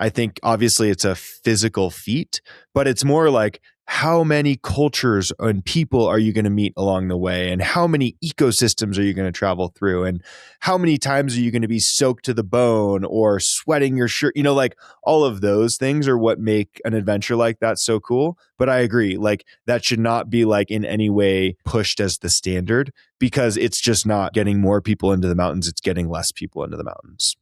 I think obviously it's a physical feat, but it's more like how many cultures and people are you going to meet along the way, and how many ecosystems are you going to travel through, and how many times are you going to be soaked to the bone or sweating your shirt, like all of those things are what make an adventure like that so cool. But I agree, like that should not be like in any way pushed as the standard, because it's just not getting more people into the mountains, it's getting less people into the mountains.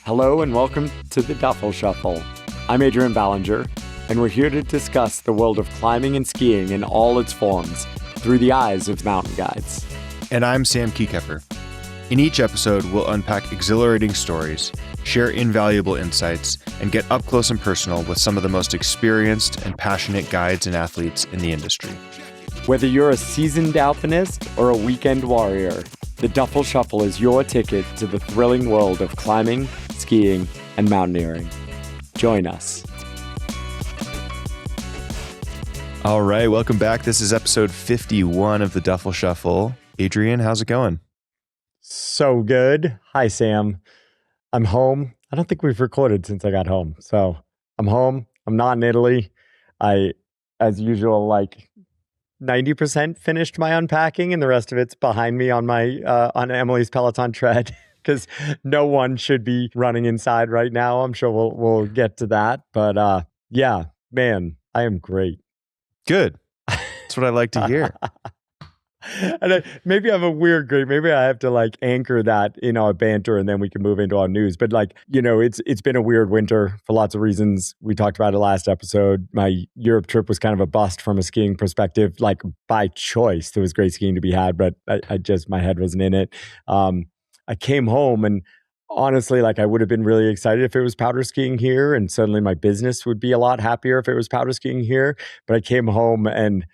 Hello and welcome to the Duffel Shuffle. I'm Adrian Ballinger, and we're here to discuss the world of climbing and skiing in all its forms through the eyes of mountain guides. And I'm Sam Kiekefer. In each episode, we'll unpack exhilarating stories, share invaluable insights, and get up close and personal with some of the most experienced and passionate guides and athletes in the industry. Whether you're a seasoned alpinist or a weekend warrior, the Duffel Shuffle is your ticket to the thrilling world of climbing, skiing, and mountaineering. Join us. All right, welcome back. This is episode 51 of the Duffel Shuffle. Adrian, how's it going? So good. Hi, Sam. I'm home. I don't think we've recorded since I got home. So I'm home. I'm not in Italy. I, as usual, 90% finished my unpacking, and the rest of it's behind me on my on Emily's Peloton tread, because no one should be running inside right now. I'm sure we'll get to that, but yeah, man, I am great. Good. That's what I like to hear. And maybe I'm a weird great. Maybe I have to anchor that in our banter, and then we can move into our news. But it's been a weird winter for lots of reasons. We talked about it last episode. My Europe trip was kind of a bust from a skiing perspective, by choice. There was great skiing to be had, but I just, my head wasn't in it. I came home, and honestly, I would have been really excited if it was powder skiing here, and suddenly my business would be a lot happier if it was powder skiing here. But I came home and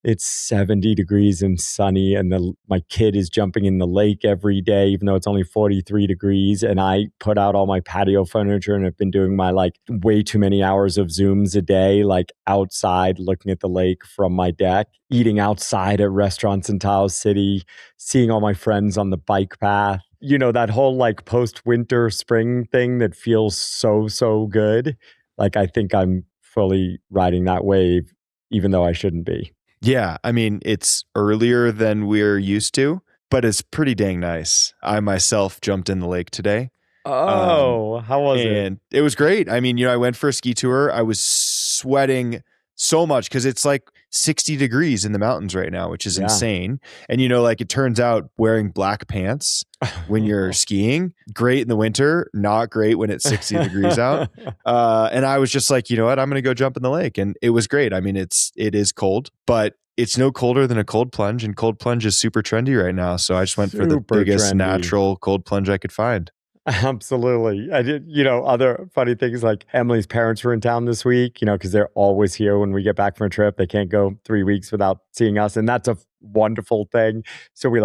it's 70 degrees and sunny, and my kid is jumping in the lake every day, even though it's only 43 degrees. And I put out all my patio furniture and have been doing my way too many hours of Zooms a day, outside looking at the lake from my deck, eating outside at restaurants in Taos City, seeing all my friends on the bike path. That whole post-winter spring thing that feels so good. I think I'm fully riding that wave, even though I shouldn't be. Yeah, I mean, it's earlier than we're used to, but it's pretty dang nice. I myself jumped in the lake today. Oh, how was it? And it was great. I mean, I went for a ski tour. I was sweating so much because it's 60 degrees in the mountains right now, which is insane. And, it turns out wearing black pants when you're skiing, great in the winter, not great when it's 60 degrees out. And I was just you know what, I'm going to go jump in the lake. And it was great. I mean, it is cold, but it's no colder than a cold plunge, and cold plunge is super trendy right now. So I just went for the biggest natural cold plunge I could find. Absolutely. I did, other funny things Emily's parents were in town this week, because they're always here when we get back from a trip. They can't go 3 weeks without seeing us. And that's a wonderful thing. So we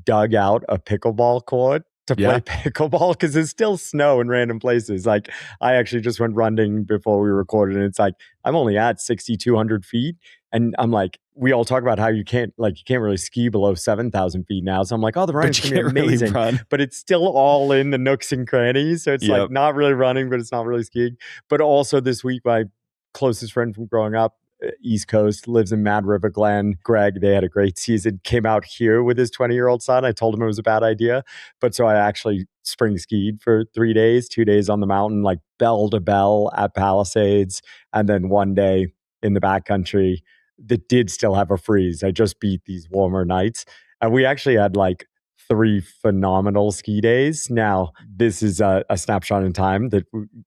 dug out a pickleball court to play pickleball, because there's still snow in random places. I actually just went running before we recorded, and it's I'm only at 6,200 feet. And I'm we all talk about how you can't really ski below 7,000 feet now. So I'm oh, the running's going to be amazing. Really, but it's still all in the nooks and crannies. So it's not really running, but it's not really skiing. But also this week, my closest friend from growing up, East Coast, lives in Mad River Glen. Greg, they had a great season, came out here with his 20-year-old son. I told him it was a bad idea. But so I actually spring skied for 3 days, 2 days on the mountain, bell to bell at Palisades. And then 1 day in the backcountry that did still have a freeze. I just beat these warmer nights. And we actually had 3 phenomenal ski days. Now, this is a snapshot in time that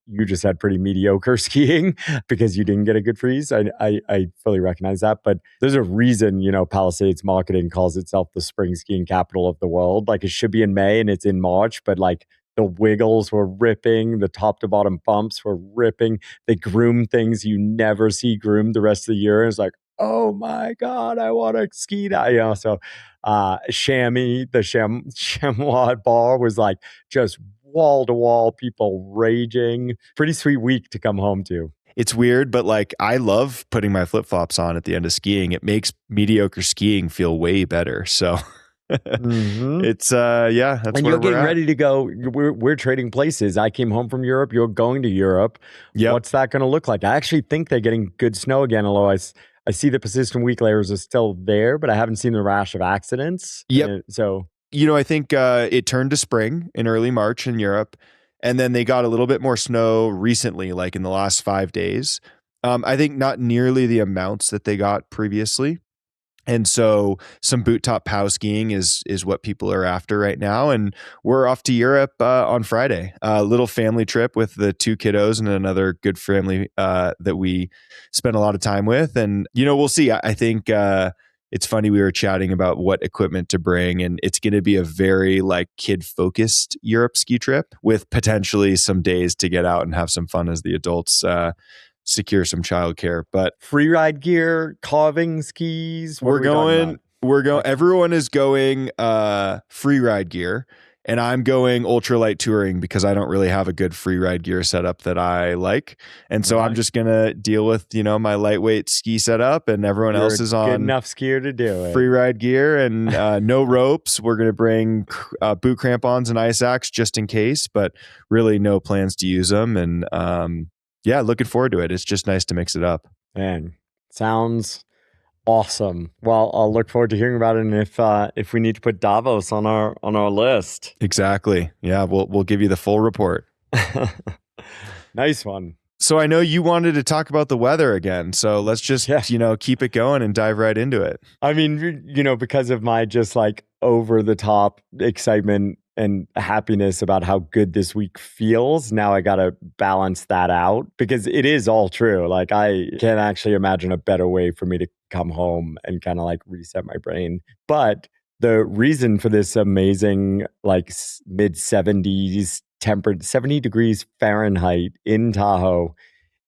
you just had pretty mediocre skiing because you didn't get a good freeze. I fully recognize that. But there's a reason, Palisades marketing calls itself the spring skiing capital of the world. It should be in May and it's in March, but the wiggles were ripping. The top to bottom bumps were ripping. They groomed things you never see groomed the rest of the year. It's oh my God, I want to ski that. So Chamois, the Chamois bar was just wall to wall, people raging. Pretty sweet week to come home to. It's weird, but like I love putting my flip-flops on at the end of skiing. It makes mediocre skiing feel way better. So it's yeah, that's and where you're we're getting at. ready to go. We're trading places. I came home from Europe. You're going to Europe. Yep. What's that going to look like? I actually think they're getting good snow again, although I see the persistent weak layers are still there, but I haven't seen the rash of accidents. Yep. So, I think it turned to spring in early March in Europe, and then they got a little bit more snow recently, like in the last 5 days. I think not nearly the amounts that they got previously. And so some boot top POW skiing is what people are after right now. And we're off to Europe on Friday. A little family trip with the 2 kiddos and another good family that we spent a lot of time with. And, we'll see. I think it's funny, we were chatting about what equipment to bring, and it's going to be a very like kid focused Europe ski trip with potentially some days to get out and have some fun as the adults secure some childcare. But free ride gear, carving skis. We're going. Everyone is going free ride gear, and I'm going ultralight touring because I don't really have a good free ride gear setup that I like, and so I'm just gonna deal with my lightweight ski setup, and everyone else is on good enough skier to do it. Free ride gear and no ropes. We're gonna bring boot crampons and ice axe just in case, but really no plans to use them. And yeah, looking forward to it. It's just nice to mix it up. Man, sounds awesome. Well, I'll look forward to hearing about it, and if we need to put Davos on our list. Exactly. Yeah, we'll give you the full report. Nice one. So I know you wanted to talk about the weather again. So let's just keep it going and dive right into it. I mean, because of my just like over the top excitement and happiness about how good this week feels, now I got to balance that out because it is all true. Like I can't actually imagine a better way for me to come home and kind of like reset my brain. But the reason for this amazing like mid 70s tempered 70 degrees Fahrenheit in Tahoe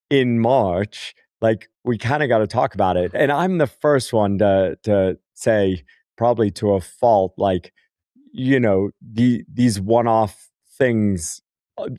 in March, like we kind of got to talk about it. And I'm the first one to say, probably to a fault, like, these one-off things,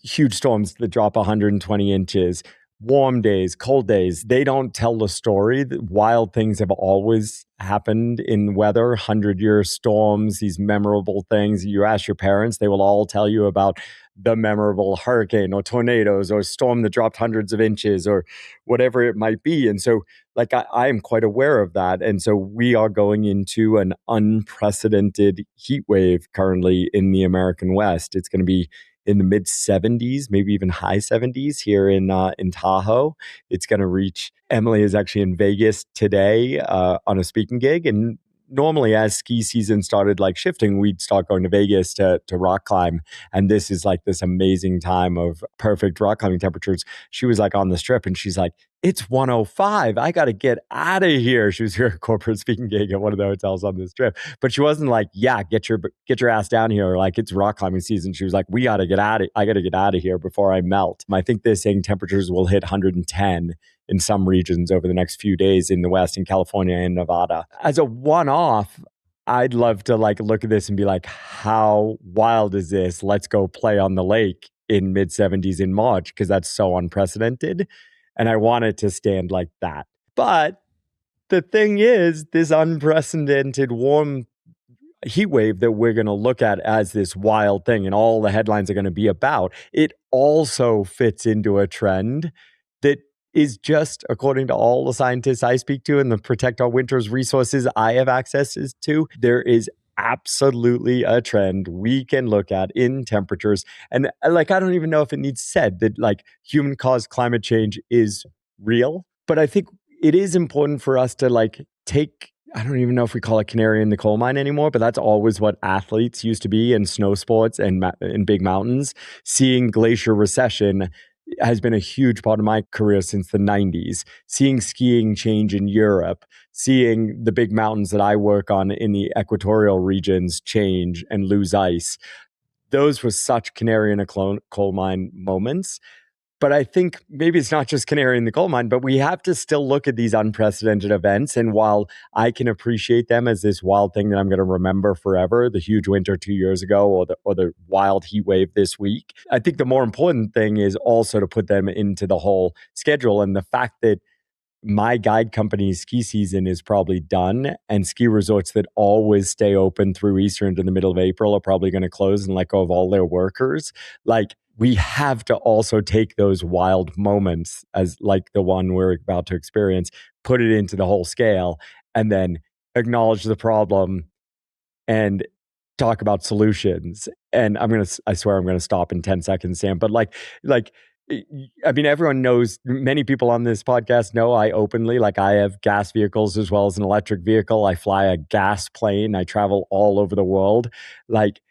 huge storms that drop 120 inches, warm days, cold days, they don't tell the story. Wild things have always happened in weather, 100-year storms, these memorable things. You ask your parents, they will all tell you about the memorable hurricane or tornadoes or storm that dropped hundreds of inches or whatever it might be. And so like I am quite aware of that. And so we are going into an unprecedented heat wave currently in the American West. It's going to be in the mid 70s, maybe even high 70s here in Tahoe. It's going to reach. Emily is actually in Vegas today on a speaking gig, and normally as ski season started like shifting, we'd start going to Vegas to rock climb. And this is like this amazing time of perfect rock climbing temperatures. She was like on the strip and she's like, it's 105. I got to get out of here. She was here at a corporate speaking gig at one of the hotels on this trip. But she wasn't like, yeah, get your ass down here. Or like, it's rock climbing season. She was like, I got to get out of here before I melt. I think they're saying temperatures will hit 110 in some regions over the next few days in the West, in California and Nevada. As a one-off, I'd love to like look at this and be like, how wild is this? Let's go play on the lake in mid 70s in March, because that's so unprecedented. And I want it to stand like that. But the thing is, this unprecedented warm heat wave that we're going to look at as this wild thing and all the headlines are going to be about, it also fits into a trend that is just, according to all the scientists I speak to and the Protect Our Winters resources I have access to, there is absolutely a trend we can look at in temperatures. And like, I don't even know if it needs said that like human caused climate change is real, but I think it is important for us to like take, I don't even know if we call it canary in the coal mine anymore, but that's always what athletes used to be in snow sports and in big mountains. Seeing glacier recession has been a huge part of my career since the 90s. Seeing skiing change in Europe, seeing the big mountains that I work on in the equatorial regions change and lose ice. Those were such canary in a coal mine moments. But I think maybe it's not just canary in the coal mine, but we have to still look at these unprecedented events. And while I can appreciate them as this wild thing that I'm going to remember forever, the huge winter 2 years ago or the wild heat wave this week, I think the more important thing is also to put them into the whole schedule. And the fact that my guide company's ski season is probably done, and ski resorts that always stay open through Easter into the middle of April are probably going to close and let go of all their workers. Like, we have to also take those wild moments, as like the one we're about to experience, put it into the whole scale, and then acknowledge the problem and talk about solutions. And I swear I'm gonna stop in 10 seconds, Sam. But I mean, everyone knows, many people on this podcast know I openly, like, I have gas vehicles as well as an electric vehicle. I fly a gas plane. I travel all over the world. Like,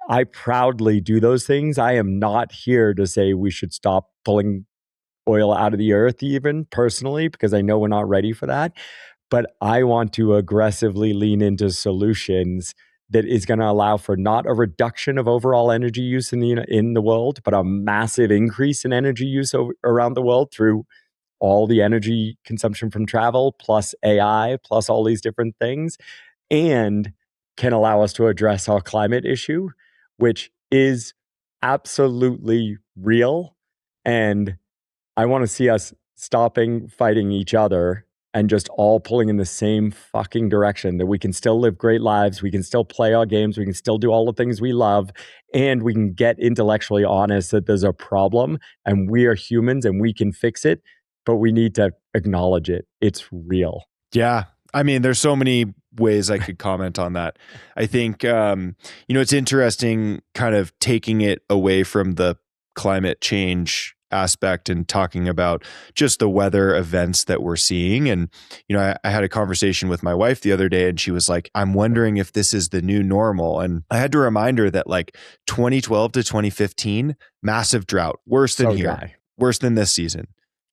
I proudly do those things. I am not here to say we should stop pulling oil out of the earth, even personally, because I know we're not ready for that. But I want to aggressively lean into solutions that is going to allow for not a reduction of overall energy use in the world, but a massive increase in energy use around the world through all the energy consumption from travel, plus AI, plus all these different things, and can allow us to address our climate issue, which is absolutely real. And I want to see us stopping fighting each other and just all pulling in the same fucking direction, that we can still live great lives, we can still play our games, we can still do all the things we love, and we can get intellectually honest that there's a problem and we are humans and we can fix it, but we need to acknowledge it. It's real. Yeah. I mean, there's so many ways I could comment on that. I think, it's interesting kind of taking it away from the climate change aspect and talking about just the weather events that we're seeing. And, I had a conversation with my wife the other day, and she was like, I'm wondering if this is the new normal. And I had to remind her that, like, 2012 to 2015, massive drought, worse than here, worse than this season.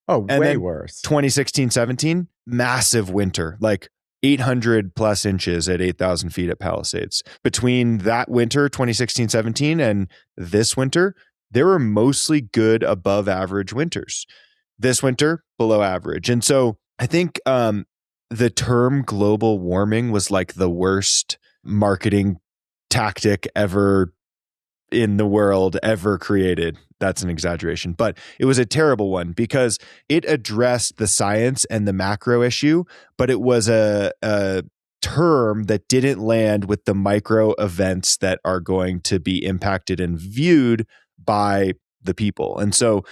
Oh, and way worse. 2016, 17, massive winter, like 800 plus inches at 8,000 feet at Palisades. Between that winter, 2016, 17, and this winter, there were mostly good above average winters. This winter, below average. And so I think the term global warming was like the worst marketing tactic ever in the world, ever created. That's an exaggeration, but it was a terrible one because it addressed the science and the macro issue, but it was a term that didn't land with the micro events that are going to be impacted and viewed by the people. And so,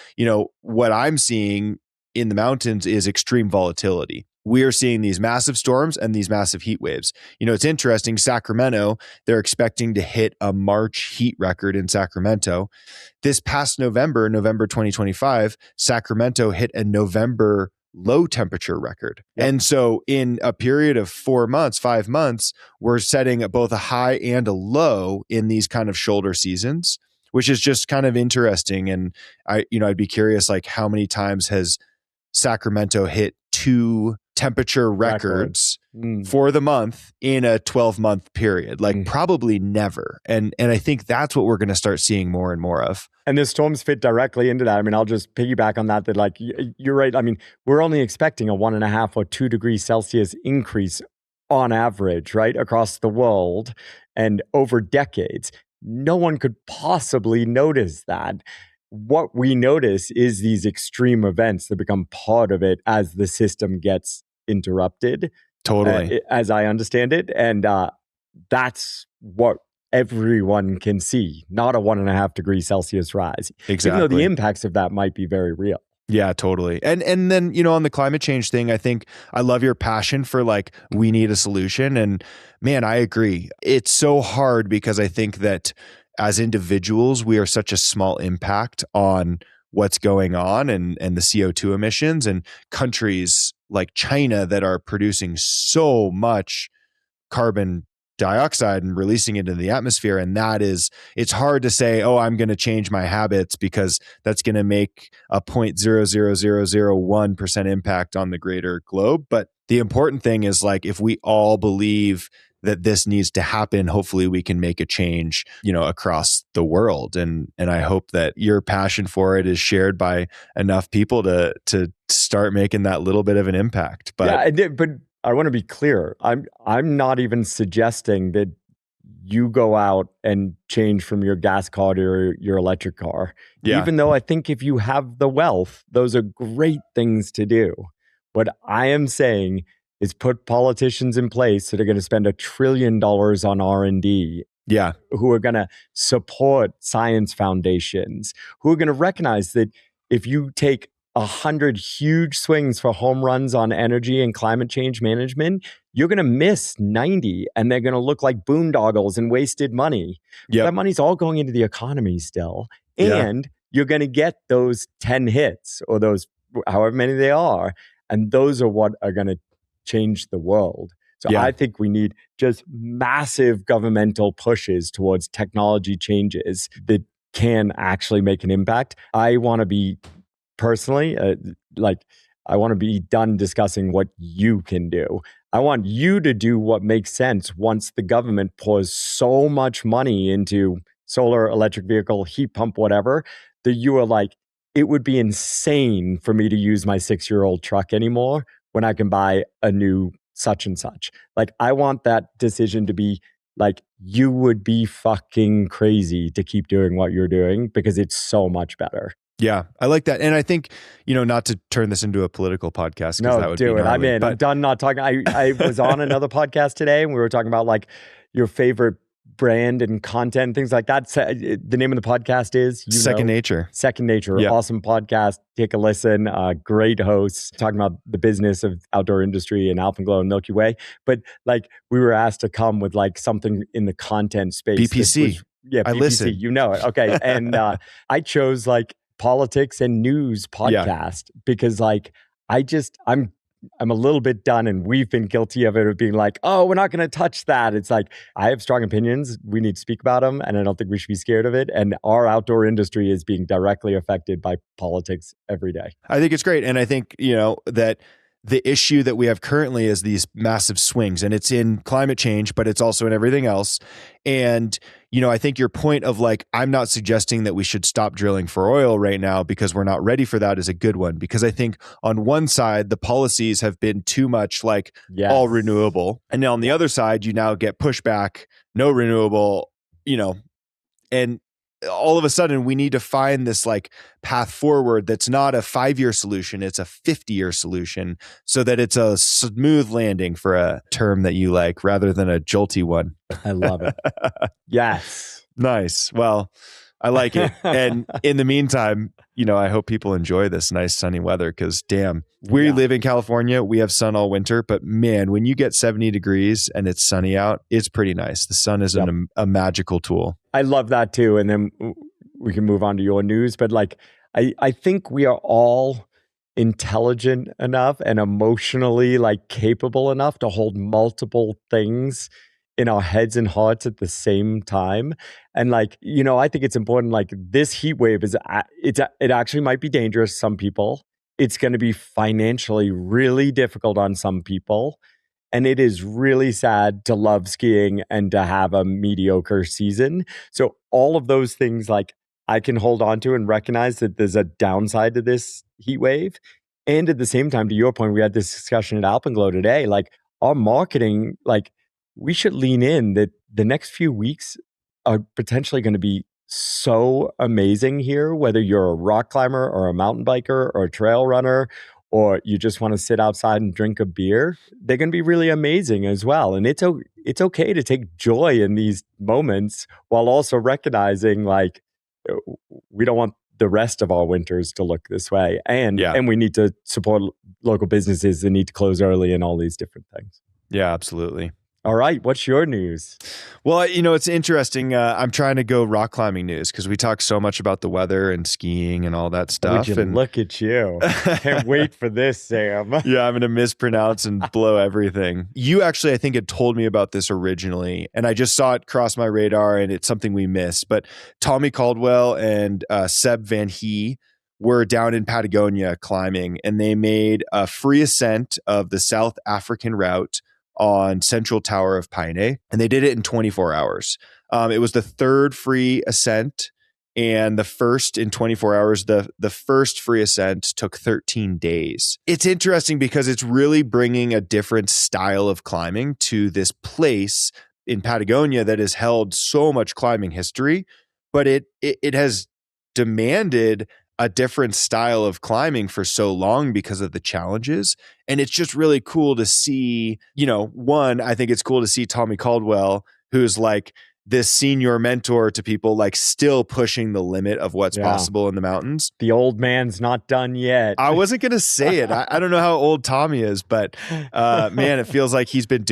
what I'm seeing in the mountains is extreme volatility. We are seeing these massive storms and these massive heat waves. It's interesting. Sacramento, they're expecting to hit a March heat record in Sacramento. This past November 2025, Sacramento hit a November low temperature record. Yep. And so in a period of 4 months, 5 months, we're setting both a high and a low in these kind of shoulder seasons, which is just kind of interesting. And I'd be curious, like, how many times has Sacramento hit 2 temperature records for the month in a 12-month period? Like, probably never. And I think that's what we're going to start seeing more and more of. And the storms fit directly into that. I mean, I'll just piggyback on that, like, you're right. I mean, we're only expecting a 1.5 or 2 degrees Celsius increase on average, right, across the world and over decades. No one could possibly notice that. What we notice is these extreme events that become part of it as the system gets interrupted. Totally. As I understand it. And that's what everyone can see, not a 1.5 degrees Celsius rise. Exactly. Even though the impacts of that might be very real. Yeah, totally. And then, on the climate change thing, I think I love your passion for, like, we need a solution. And man, I agree. It's so hard because I think that as individuals, we are such a small impact on what's going on and the CO2 emissions, and countries like China that are producing so much carbon dioxide and releasing it into the atmosphere. And it's hard to say, oh, I'm going to change my habits because that's going to make a 0.00001% impact on the greater globe. But the important thing is, like, if we all believe that this needs to happen, hopefully we can make a change, across the world. And I hope that your passion for it is shared by enough people to start making that little bit of an impact. But but I want to be clear. I'm not even suggesting that you go out and change from your gas car to your electric car. Yeah. Even though I think if you have the wealth, those are great things to do. What I am saying is put politicians in place that are going to spend $1 trillion on R&D. Yeah. Who are going to support science foundations, who are going to recognize that if you take 100 huge swings for home runs on energy and climate change management, you're going to miss 90 and they're going to look like boondoggles and wasted money. Yep. That money's all going into the economy still. And you're going to get those 10 hits or those however many they are. And those are what are going to change the world. So I think we need just massive governmental pushes towards technology changes that can actually make an impact. I want to be personally, I want to be done discussing what you can do. I want you to do what makes sense once the government pours so much money into solar, electric vehicle, heat pump, whatever, that you are like, it would be insane for me to use my 6-year-old truck anymore when I can buy a new such and such. Like, I want that decision to be like, you would be fucking crazy to keep doing what you're doing because it's so much better. Yeah, I like that. And I think, not to turn this into a political podcast. No, that would do it. Gnarly, I'm in. I'm done not talking. I was on another podcast today and we were talking about like your favorite brand and content and things like that. The name of the podcast is Second Nature. Second Nature. Yep. Awesome podcast. Take a listen. Great hosts talking about the business of outdoor industry and Alpenglow and Milky Way. But like, we were asked to come with like something in the content space. BPC. BPC. I listen. You know it. Okay. And I chose like politics and news podcast because like I'm a little bit done, and we've been guilty of it, of being like, oh, we're not going to touch that. It's like, I have strong opinions. We need to speak about them, and I don't think we should be scared of it. And our outdoor industry is being directly affected by politics every day. I think it's great. And I think, that the issue that we have currently is these massive swings, and it's in climate change, but it's also in everything else. And, I think your point of like, I'm not suggesting that we should stop drilling for oil right now because we're not ready for that, is a good one. Because I think on one side, the policies have been too much like all renewable. And then on the other side, you now get pushback, no renewable, and all of a sudden we need to find this like path forward that's not a 5-year solution, it's a 50-year solution, so that it's a smooth landing, for a term that you like, rather than a jolty one. I love it. Yes. Nice. Well, I like it. And in the meantime, I hope people enjoy this nice sunny weather, because damn, we live in California. We have sun all winter, but man, when you get 70 degrees and it's sunny out, it's pretty nice. The sun is a magical tool. I love that too. And then we can move on to your news. But like, I think we are all intelligent enough and emotionally like capable enough to hold multiple things in our heads and hearts at the same time. And like, I think it's important, like this heat wave it actually might be dangerous to some people. It's going to be financially really difficult on some people. And it is really sad to love skiing and to have a mediocre season. So all of those things, like, I can hold on to and recognize that there's a downside to this heat wave. And at the same time, to your point, we had this discussion at Alpenglow today, like our marketing, like, we should lean in that the next few weeks are potentially going to be so amazing here, whether you're a rock climber or a mountain biker or a trail runner, or you just want to sit outside and drink a beer. They're going to be really amazing as well. And it's okay to take joy in these moments while also recognizing, like, we don't want the rest of our winters to look this way. And we need to support local businesses that need to close early and all these different things. Yeah, absolutely. All right. What's your news? Well, it's interesting. I'm trying to go rock climbing news because we talk so much about the weather and skiing and all that stuff. Would you look at you? Can't wait for this, Sam. Yeah, I'm going to mispronounce and blow everything. You actually, I think, had told me about this originally, and I just saw it cross my radar, and it's something we missed. But Tommy Caldwell and Seb Van Hee were down in Patagonia climbing, and they made a free ascent of the South African route on Central Tower of Paine, and they did it in 24 hours. It was the third free ascent and the first in 24 hours. The first free ascent took 13 days. It's interesting because it's really bringing a different style of climbing to this place in Patagonia that has held so much climbing history, but it has demanded a different style of climbing for so long because of the challenges. And it's just really cool to see, one, I think it's cool to see Tommy Caldwell, who's like this senior mentor to people, like still pushing the limit of what's possible in the mountains. The old man's not done yet. I wasn't going to say it. I don't know how old Tommy is, but man, it feels like he's been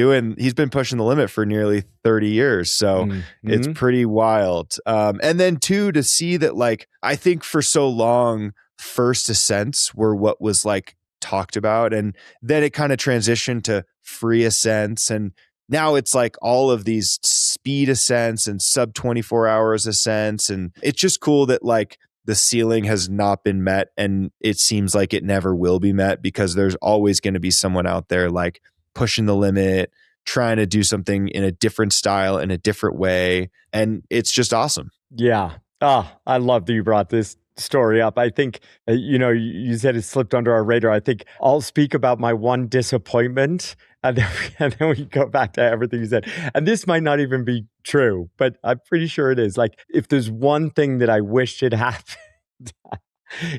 pushing the limit for nearly 30 years. So it's pretty wild. And then two, to see that, like, I think for so long, first ascents were what was like talked about. And then it kind of transitioned to free ascents. And now it's like all of these speed ascents and sub 24 hours ascents. And it's just cool that like the ceiling has not been met, and it seems like it never will be met, because there's always going to be someone out there like pushing the limit, trying to do something in a different style, in a different way. And it's just awesome. Yeah. I love that you brought this story up. I think, you said it slipped under our radar. I think I'll speak about my one disappointment, and then we go back to everything you said. And this might not even be true, but I'm pretty sure it is. Like, if there's one thing that I wished had happened,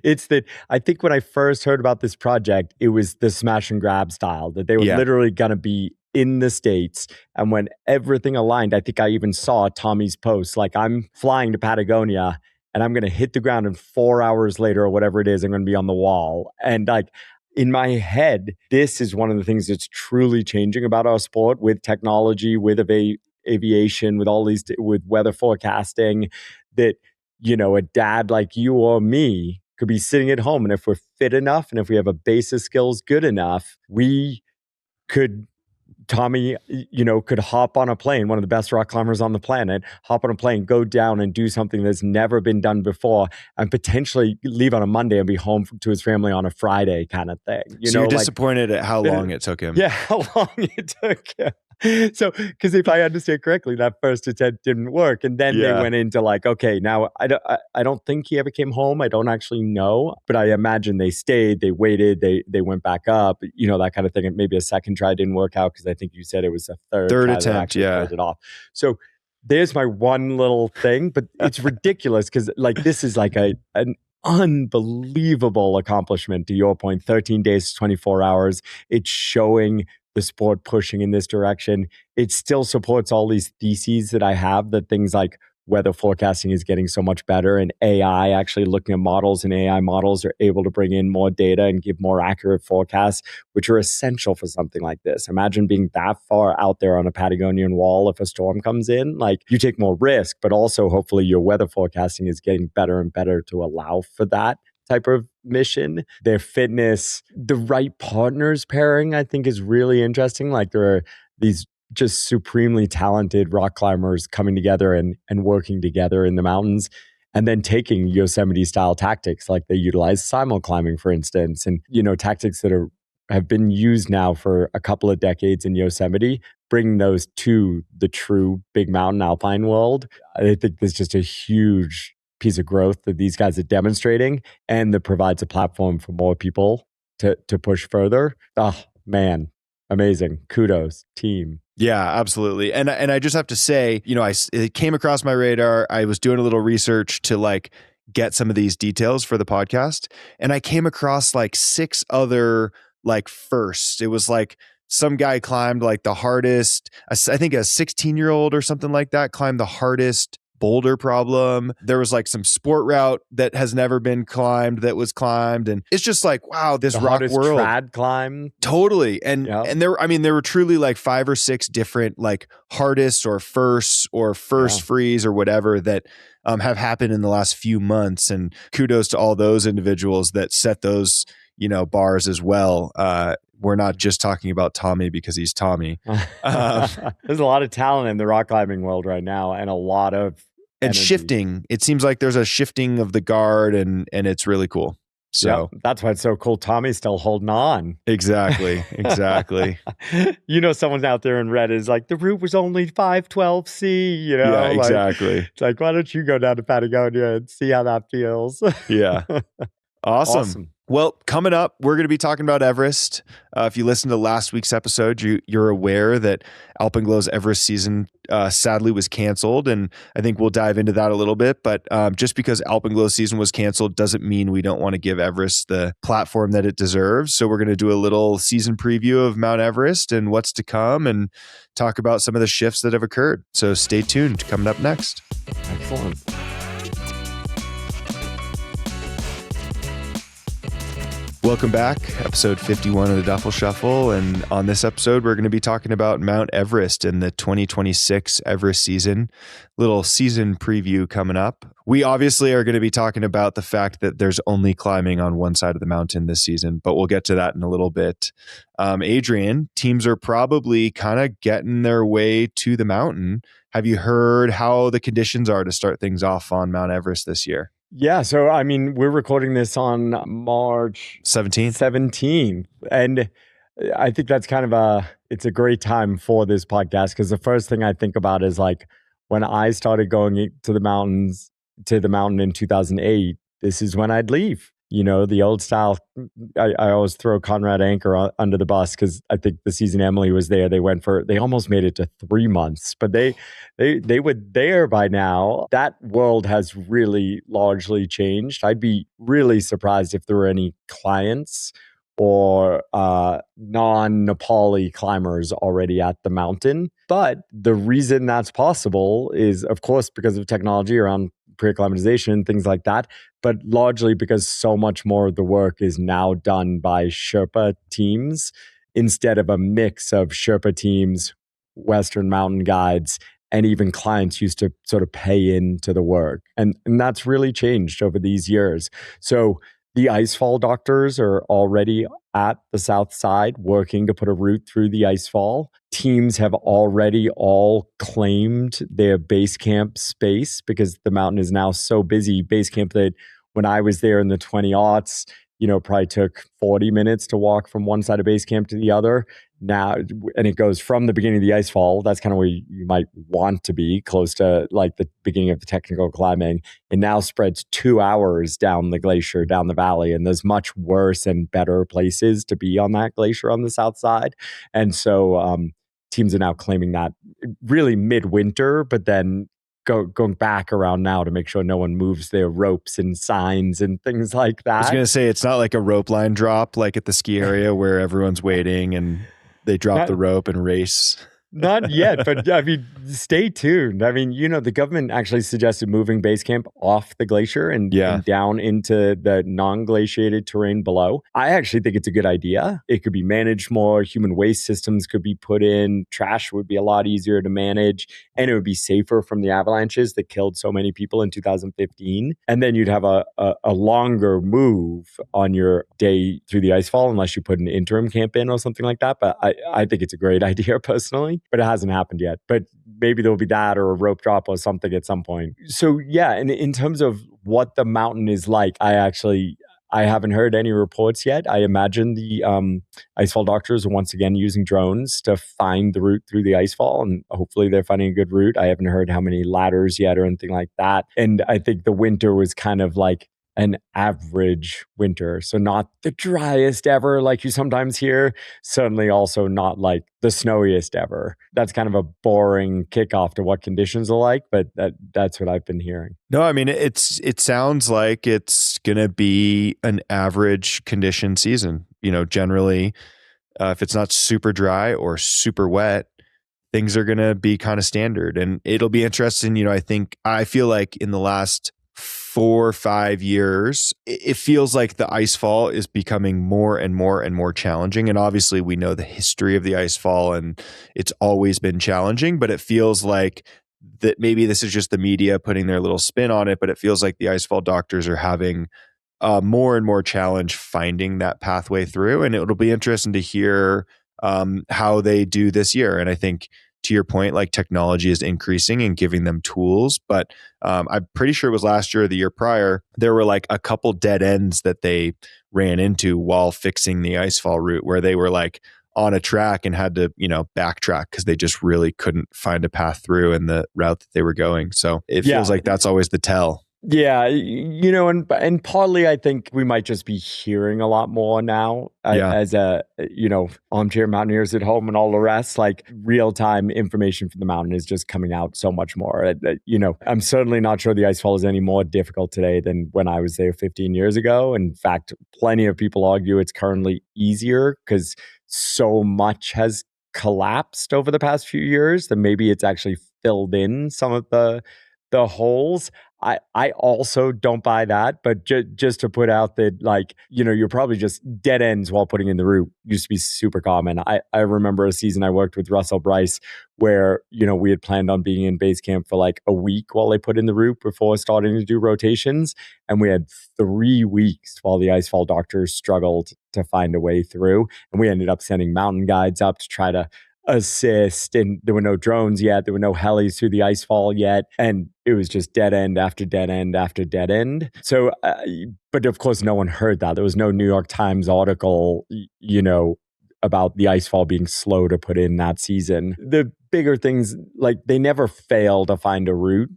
it's that I think when I first heard about this project, it was the smash and grab style, that they were literally going to be in the States. And when everything aligned, I think I even saw Tommy's post, like, I'm flying to Patagonia and I'm going to hit the ground, and 4 hours later or whatever it is, I'm going to be on the wall. And like, in my head, this is one of the things that's truly changing about our sport, with technology, with aviation, with all these, with weather forecasting, that, a dad like you or me could be sitting at home. And if we're fit enough, and if we have a base of skills good enough, we could, Tommy, could hop on a plane, one of the best rock climbers on the planet, hop on a plane, go down and do something that's never been done before, and potentially leave on a Monday and be home to his family on a Friday, kind of thing. So you're disappointed at how long it took him? Yeah, how long it took him. So, because if I understand correctly, that first attempt didn't work, and then they went into like, okay, now I don't think he ever came home. I don't actually know, but I imagine they stayed, they waited, they went back up, that kind of thing. And maybe a second try didn't work out, because I think you said it was a third attempt. Pulled it off. So there's my one little thing, but it's ridiculous because like this is like an unbelievable accomplishment. To your point, 13 days, 24 hours. It's showing the sport pushing in this direction. It still supports all these theses that I have, that things like weather forecasting is getting so much better, and AI, actually looking at models, and AI models are able to bring in more data and give more accurate forecasts, which are essential for something like this. Imagine being that far out there on a Patagonian wall. If a storm comes in, like, you take more risk, but also hopefully your weather forecasting is getting better and better to allow for that type of mission. Their fitness, the right partners pairing, I think is really interesting. Like, there are these just supremely talented rock climbers coming together and working together in the mountains, and then taking Yosemite style tactics. Like, they utilize simul climbing, for instance, and tactics that have been used now for a couple of decades in Yosemite, bringing those to the true big mountain alpine world. I think there's just a huge piece of growth that these guys are demonstrating, and that provides a platform for more people to push further. Oh man, amazing. Kudos, team. Yeah, absolutely. And I just have to say, it came across my radar. I was doing a little research to like get some of these details for the podcast, and I came across like 6 other like firsts. It was like some guy climbed like the hardest, I think a 16-year-old or something like that, climbed the hardest boulder problem. There was like some sport route that has never been climbed that was climbed. And it's just like, wow, this the rock hardest world. trad climb. Totally. And there were truly like 5 or 6 different like hardest or first freeze or whatever that have happened in the last few months. And kudos to all those individuals that set those, bars as well. We're not just talking about Tommy because he's Tommy. There's a lot of talent in the rock climbing world right now, and a lot of energy. Shifting. It seems like there's a shifting of the guard, and it's really cool. So that's why it's so cool. Tommy's still holding on. Exactly. Someone out there in Reddit is like, the route was only 512C. Yeah, exactly. It's like, why don't you go down to Patagonia and see how that feels? Yeah. Awesome. Well, coming up, we're going to be talking about Everest. If you listened to last week's episode, you're aware that Alpenglow's Everest season sadly was canceled, and I think we'll dive into that a little bit. But just because Alpenglow's season was canceled doesn't mean we don't want to give Everest the platform that it deserves. So we're going to do a little season preview of Mount Everest and what's to come, and talk about some of the shifts that have occurred. So stay tuned. Coming up next. Excellent. Welcome back, episode 51 of the Duffel Shuffle. And on this episode, we're going to be talking about Mount Everest and the 2026 Everest season. Little season preview coming up. We obviously are going to be talking about the fact that there's only climbing on one side of the mountain this season, but we'll get to that in a little bit. Adrian, teams are probably kind of getting their way to the mountain. Have you heard how the conditions are to start things off on Mount Everest this year? Yeah, so I mean, we're recording this on March 17th. And I think that's kind of it's a great time for this podcast, because the first thing I think about is like when I started going to the mountain in 2008, this is when I'd leave. The old style. I always throw Conrad Anker under the bus, because I think the season Emily was there, they almost made it to 3 months, but they were there by now. That world has really largely changed. I'd be really surprised if there were any clients or non-Nepali climbers already at the mountain. But the reason that's possible is, of course, because of technology around pre-acclimatization, things like that, but largely because so much more of the work is now done by Sherpa teams instead of a mix of Sherpa teams, Western mountain guides, and even clients used to sort of pay into the work. And that's really changed over these years. So the icefall doctors are already at the south side working to put a route through the icefall. Teams have already all claimed their base camp space, because the mountain is now so busy. Base camp that when I was there in the 20-aughts, probably took 40 minutes to walk from one side of base camp to the other. Now, and it goes from the beginning of the icefall. That's kind of where you might want to be, close to like the beginning of the technical climbing. It now spreads 2 hours down the glacier, down the valley. And there's much worse and better places to be on that glacier on the south side. And so teams are now claiming that really midwinter, but then going back around now to make sure no one moves their ropes and signs and things like that. I was going to say, it's not like a rope line drop like at the ski area where everyone's waiting and they drop the rope and race. Not yet, but I mean, stay tuned. I mean, the government actually suggested moving base camp off the glacier and down into the non-glaciated terrain below. I actually think it's a good idea. It could be managed more. Human waste systems could be put in. Trash would be a lot easier to manage, and it would be safer from the avalanches that killed so many people in 2015. And then you'd have a longer move on your day through the icefall, unless you put an interim camp in or something like that. But I think it's a great idea personally. But it hasn't happened yet. But maybe there'll be that or a rope drop or something at some point. So yeah, and in terms of what the mountain is like, I haven't heard any reports yet. I imagine the icefall doctors are once again using drones to find the route through the icefall, and hopefully they're finding a good route. I haven't heard how many ladders yet or anything like that. And I think the winter was kind of like an average winter. So not the driest ever like you sometimes hear, certainly also not like the snowiest ever. That's kind of a boring kickoff to what conditions are like, but that's what I've been hearing. No, I mean, it sounds like it's going to be an average condition season. Generally, if it's not super dry or super wet, things are going to be kind of standard. And it'll be interesting. I feel like in the last 4 or 5 years, it feels like the ice fall is becoming more and more and more challenging. And obviously we know the history of the ice fall and it's always been challenging, but it feels like that maybe this is just the media putting their little spin on it, but it feels like the ice fall doctors are having more and more challenge finding that pathway through. And it'll be interesting to hear how they do this year. And I think, to your point, like technology is increasing and giving them tools. But I'm pretty sure it was last year or the year prior, there were like a couple dead ends that they ran into while fixing the icefall route, where they were like on a track and had to, backtrack because they just really couldn't find a path through in the route that they were going. So it feels like that's always the tell. Yeah, and partly I think we might just be hearing a lot more now as armchair mountaineers at home and all the rest. Like real-time information from the mountain is just coming out so much more. I'm certainly not sure the icefall is any more difficult today than when I was there 15 years ago. In fact, plenty of people argue it's currently easier because so much has collapsed over the past few years that maybe it's actually filled in some of the holes. I also don't buy that, but just to put out that, you're probably just dead ends while putting in the route used to be super common. I remember a season I worked with Russell Bryce where, we had planned on being in base camp for like a week while they put in the route before starting to do rotations. And we had 3 weeks while the icefall doctors struggled to find a way through. And we ended up sending mountain guides up to try to assist, and there were no drones yet, there were no helis through the icefall yet, and it was just dead end after dead end after dead end. So but of course no one heard that. There was no New York Times article about the icefall being slow to put in that season. The bigger things, like they never fail to find a route,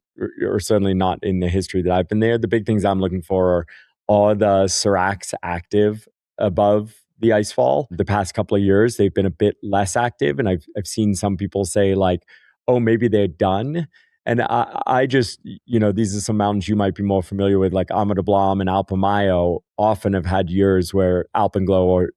or certainly not in the history that I've been there. The big things I'm looking for are the seracs active above the icefall. The past couple of years, they've been a bit less active. And I've seen some people say like, oh, maybe they're done. And I just, these are some mountains you might be more familiar with, like Ama de Blanc and Alpamayo often have had years where Alpenglow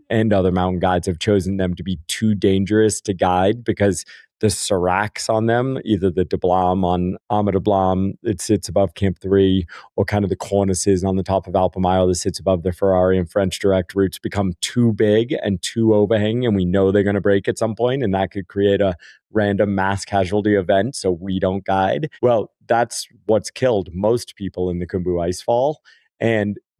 and other mountain guides have chosen them to be too dangerous to guide because the seracs on them, either the de Blanc on Ama de Blanc, it sits above Camp 3, or kind of the cornices on the top of Alpamayo that sits above the Ferrari and French direct routes, become too big and too overhanging, and we know they're going to break at some point, and that could create a random mass casualty event, so we don't guide. Well, that's what's killed most people in the Khumbu Icefall.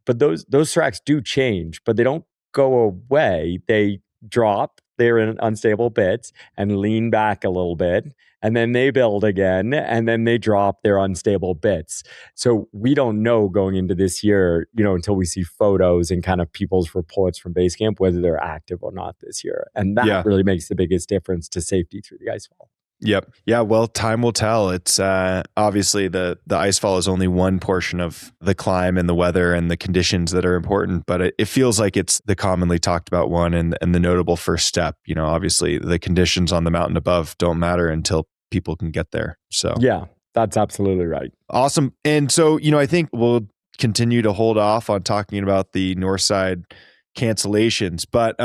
But those seracs do change, but they don't go away. They drop. They're in unstable bits and lean back a little bit, and then they build again, and then they drop their unstable bits. So we don't know going into this year, until we see photos and kind of people's reports from base camp, whether they're active or not this year. And that really makes the biggest difference to safety through the icefall. Yep. Yeah. Well, time will tell. It's obviously the icefall is only one portion of the climb and the weather and the conditions that are important, but it feels like it's the commonly talked about one and the notable first step. Obviously the conditions on the mountain above don't matter until people can get there. So yeah, that's absolutely right. Awesome. And so, I think we'll continue to hold off on talking about the north side cancellations, but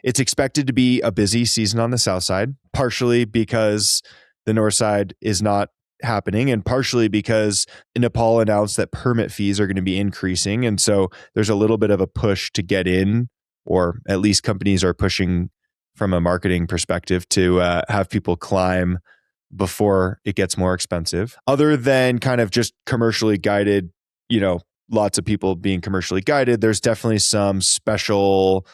it's expected to be a busy season on the south side, partially because the north side is not happening and partially because Nepal announced that permit fees are going to be increasing. And so there's a little bit of a push to get in, or at least companies are pushing from a marketing perspective to have people climb before it gets more expensive. Other than kind of just commercially guided, lots of people being commercially guided, there's definitely some special,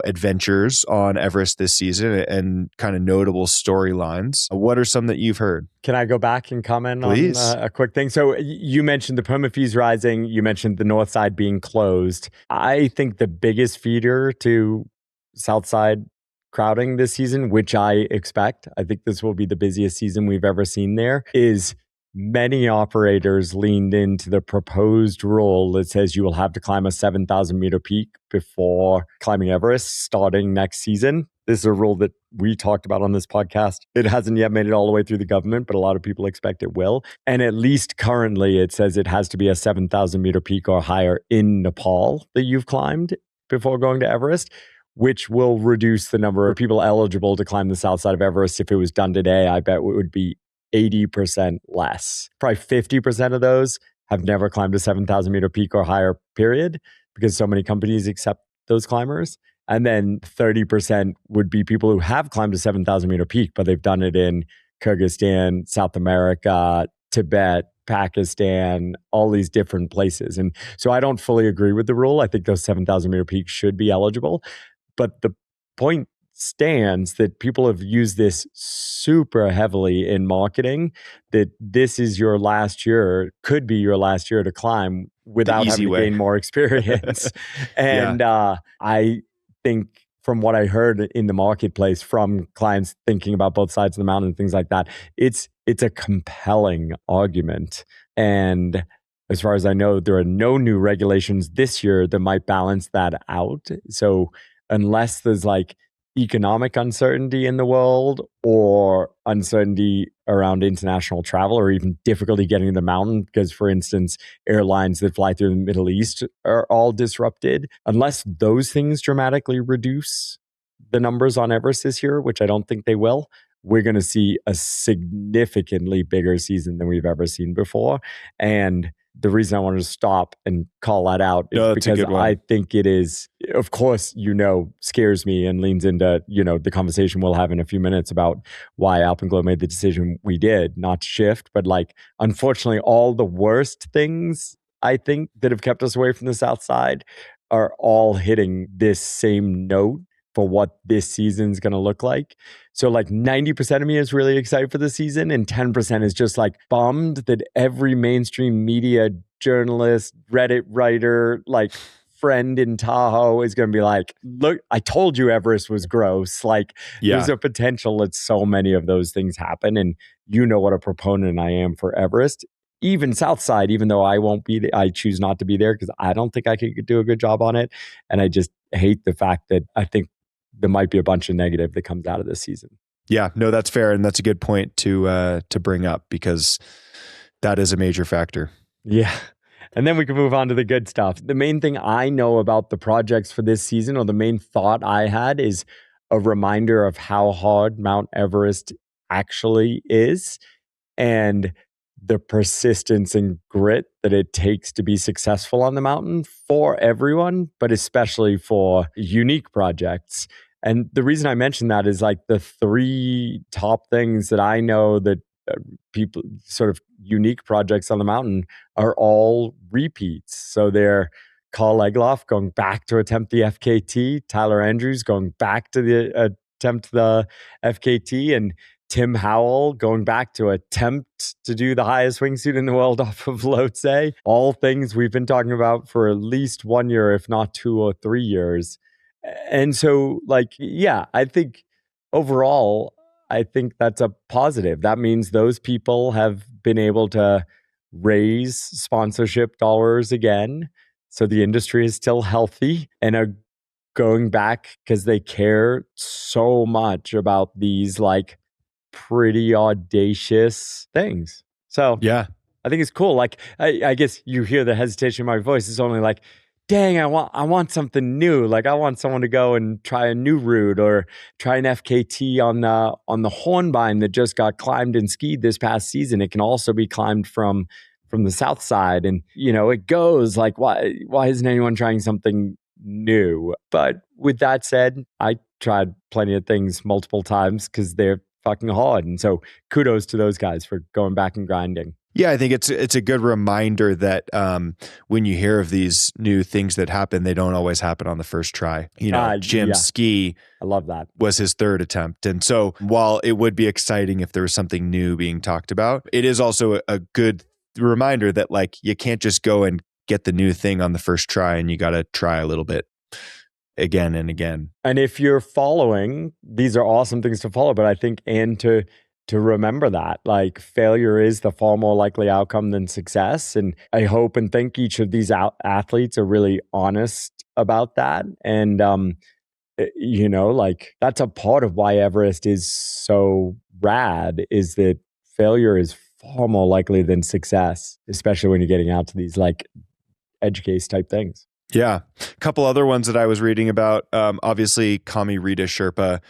adventures on Everest this season and kind of notable storylines. What are some that you've heard? Can I go back and comment Please. On a quick thing? So you mentioned the permit fees rising. You mentioned the north side being closed. I think the biggest feeder to south side crowding this season, which I expect, I think this will be the busiest season we've ever seen there, is many operators leaned into the proposed rule that says you will have to climb a 7,000 meter peak before climbing Everest starting next season. This is a rule that we talked about on this podcast. It hasn't yet made it all the way through the government, but a lot of people expect it will. And at least currently, it says it has to be a 7,000 meter peak or higher in Nepal that you've climbed before going to Everest, which will reduce the number of people eligible to climb the south side of Everest. If it was done today, I bet it would be 80% less. Probably 50% of those have never climbed a 7,000 meter peak or higher, period, because so many companies accept those climbers. And then 30% would be people who have climbed a 7,000 meter peak, but they've done it in Kyrgyzstan, South America, Tibet, Pakistan, all these different places. And so I don't fully agree with the rule. I think those 7,000 meter peaks should be eligible. But the point stands that people have used this super heavily in marketing, that this is your last year, could be your last year to climb without having to gain more experience. And I think from what I heard in the marketplace from clients thinking about both sides of the mountain and things like that, it's a compelling argument. And as far as I know, there are no new regulations this year that might balance that out. So unless there's like economic uncertainty in the world or uncertainty around international travel or even difficulty getting to the mountain, because for instance, airlines that fly through the Middle East are all disrupted, unless those things dramatically reduce the numbers on Everest this year, which I don't think they will, we're going to see a significantly bigger season than we've ever seen before. And the reason I wanted to stop and call that out is because I think it is, of course, scares me and leans into, the conversation we'll have in a few minutes about why Alpenglow made the decision we did, not to shift. But like, unfortunately, all the worst things I think that have kept us away from the South Side are all hitting this same note for what this season's going to look like. So like 90% of me is really excited for the season and 10% is just like bummed that every mainstream media journalist, Reddit writer, like friend in Tahoe is going to be like, look, I told you Everest was gross. Like there's a potential that so many of those things happen. And you know what a proponent I am for Everest. Even Southside, even though I choose not to be there because I don't think I could do a good job on it. And I just hate the fact that I think there might be a bunch of negative that comes out of this season. Yeah, no, that's fair. And that's a good point to bring up because that is a major factor. Yeah. And then we can move on to the good stuff. The main thing I know about the projects for this season, or the main thought I had, is a reminder of how hard Mount Everest actually is and the persistence and grit that it takes to be successful on the mountain for everyone, but especially for unique projects. And the reason I mention that is like the three top things that I know that people sort of unique projects on the mountain are all repeats. So they're Carl Egloff going back to attempt the FKT, Tyler Andrews going back to attempt the FKT, and Tim Howell going back to attempt to do the highest wingsuit in the world off of Lhotse. All things we've been talking about for at least 1 year, if not 2 or 3 years. And so, I think overall, I think that's a positive. That means those people have been able to raise sponsorship dollars again. So the industry is still healthy and are going back because they care so much about these like pretty audacious things. So yeah, I think it's cool. Like I guess you hear the hesitation in my voice. It's only like, dang, I want something new. Like I want someone to go and try a new route or try an FKT on the Hornbein that just got climbed and skied this past season. It can also be climbed from the south side, and it goes like, why isn't anyone trying something new? But with that said, I tried plenty of things multiple times because they're fucking hard, and so kudos to those guys for going back and grinding. Yeah, I think it's a good reminder that when you hear of these new things that happen, they don't always happen on the first try. Jim's ski, I love that, was his third attempt. And so while it would be exciting if there was something new being talked about, it is also a good reminder that like you can't just go and get the new thing on the first try, and you got to try a little bit again and again. And if you're following, these are awesome things to follow, but I think to remember that like failure is the far more likely outcome than success. And I hope and think each of these athletes are really honest about that. And, like that's a part of why Everest is so rad, is that failure is far more likely than success, especially when you're getting out to these like edge case type things. Yeah. A couple other ones that I was reading about. Obviously, Kami Rita Sherpa,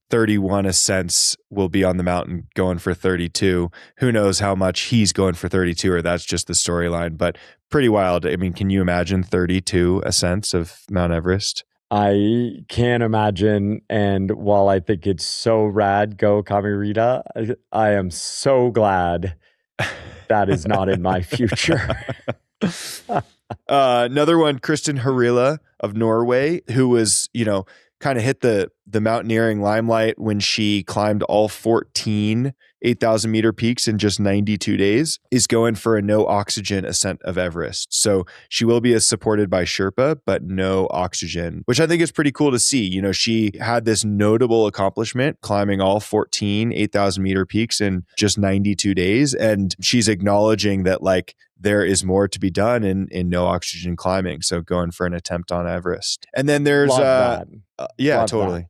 31 ascents, will be on the mountain going for 32. Who knows how much he's going for 32, or that's just the storyline, but pretty wild. I mean, can you imagine 32 ascents of Mount Everest? I can't imagine. And while I think it's so rad, go Kamirita, I am so glad that is not in my future. Another one, Kristen Harila of Norway, who was, kind of hit the mountaineering limelight when she climbed all 14 8,000 meter peaks in just 92 days, is going for a no oxygen ascent of Everest. So she will be supported by Sherpa, but no oxygen, which I think is pretty cool to see. She had this notable accomplishment climbing all 14 8,000 meter peaks in just 92 days. And she's acknowledging that there is more to be done in no oxygen climbing. So going for an attempt on Everest. And then there's, yeah, Love totally. that.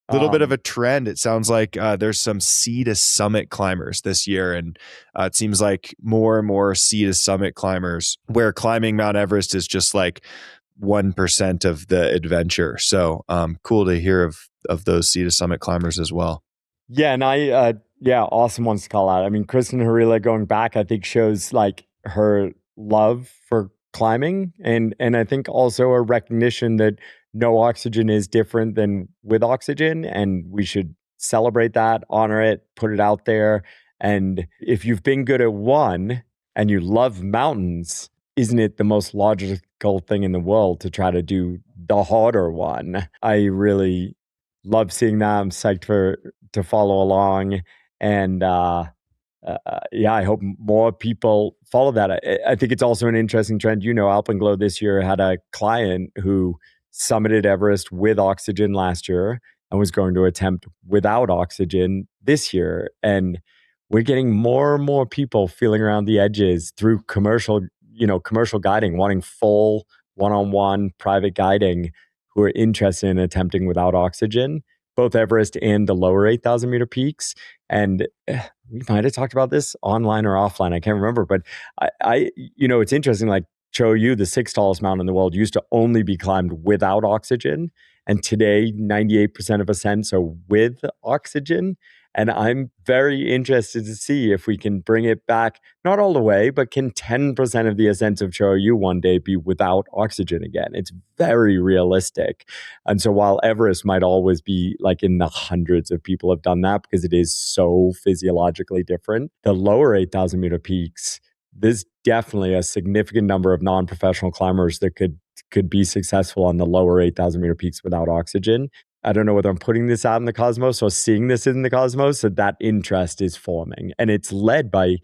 A little bit of a trend. It sounds like there's some sea to summit climbers this year. And it seems like more and more sea to summit climbers, where climbing Mount Everest is just 1% of the adventure. So cool to hear of those sea to summit climbers as well. Yeah. And awesome ones to call out. I mean, Kristen Harila going back, I think shows her love for climbing. And I think also a recognition that no oxygen is different than with oxygen, and we should celebrate that, honor it, put it out there. And if you've been good at one and you love mountains, isn't it the most logical thing in the world to try to do the harder one? I really love seeing that. I'm psyched to follow along. And I hope more people follow that. I think it's also an interesting trend. Alpenglow this year had a client who summited Everest with oxygen last year and was going to attempt without oxygen this year. And we're getting more and more people feeling around the edges through commercial guiding, wanting full one-on-one private guiding, who are interested in attempting without oxygen, both Everest and the lower 8,000 meter peaks. And we might have talked about this online or offline. I can't remember, but it's interesting. Cho Oyu, the sixth tallest mountain in the world, used to only be climbed without oxygen. And today, 98% of ascents are with oxygen. And I'm very interested to see if we can bring it back, not all the way, but can 10% of the ascents of Cho Oyu one day be without oxygen again? It's very realistic. And so while Everest might always be in the hundreds of people have done that because it is so physiologically different, the lower 8,000 meter peaks, there's definitely a significant number of non-professional climbers that could be successful on the lower 8,000 meter peaks without oxygen. I don't know whether I'm putting this out in the cosmos or seeing this in the cosmos, so that interest is forming. And it's led by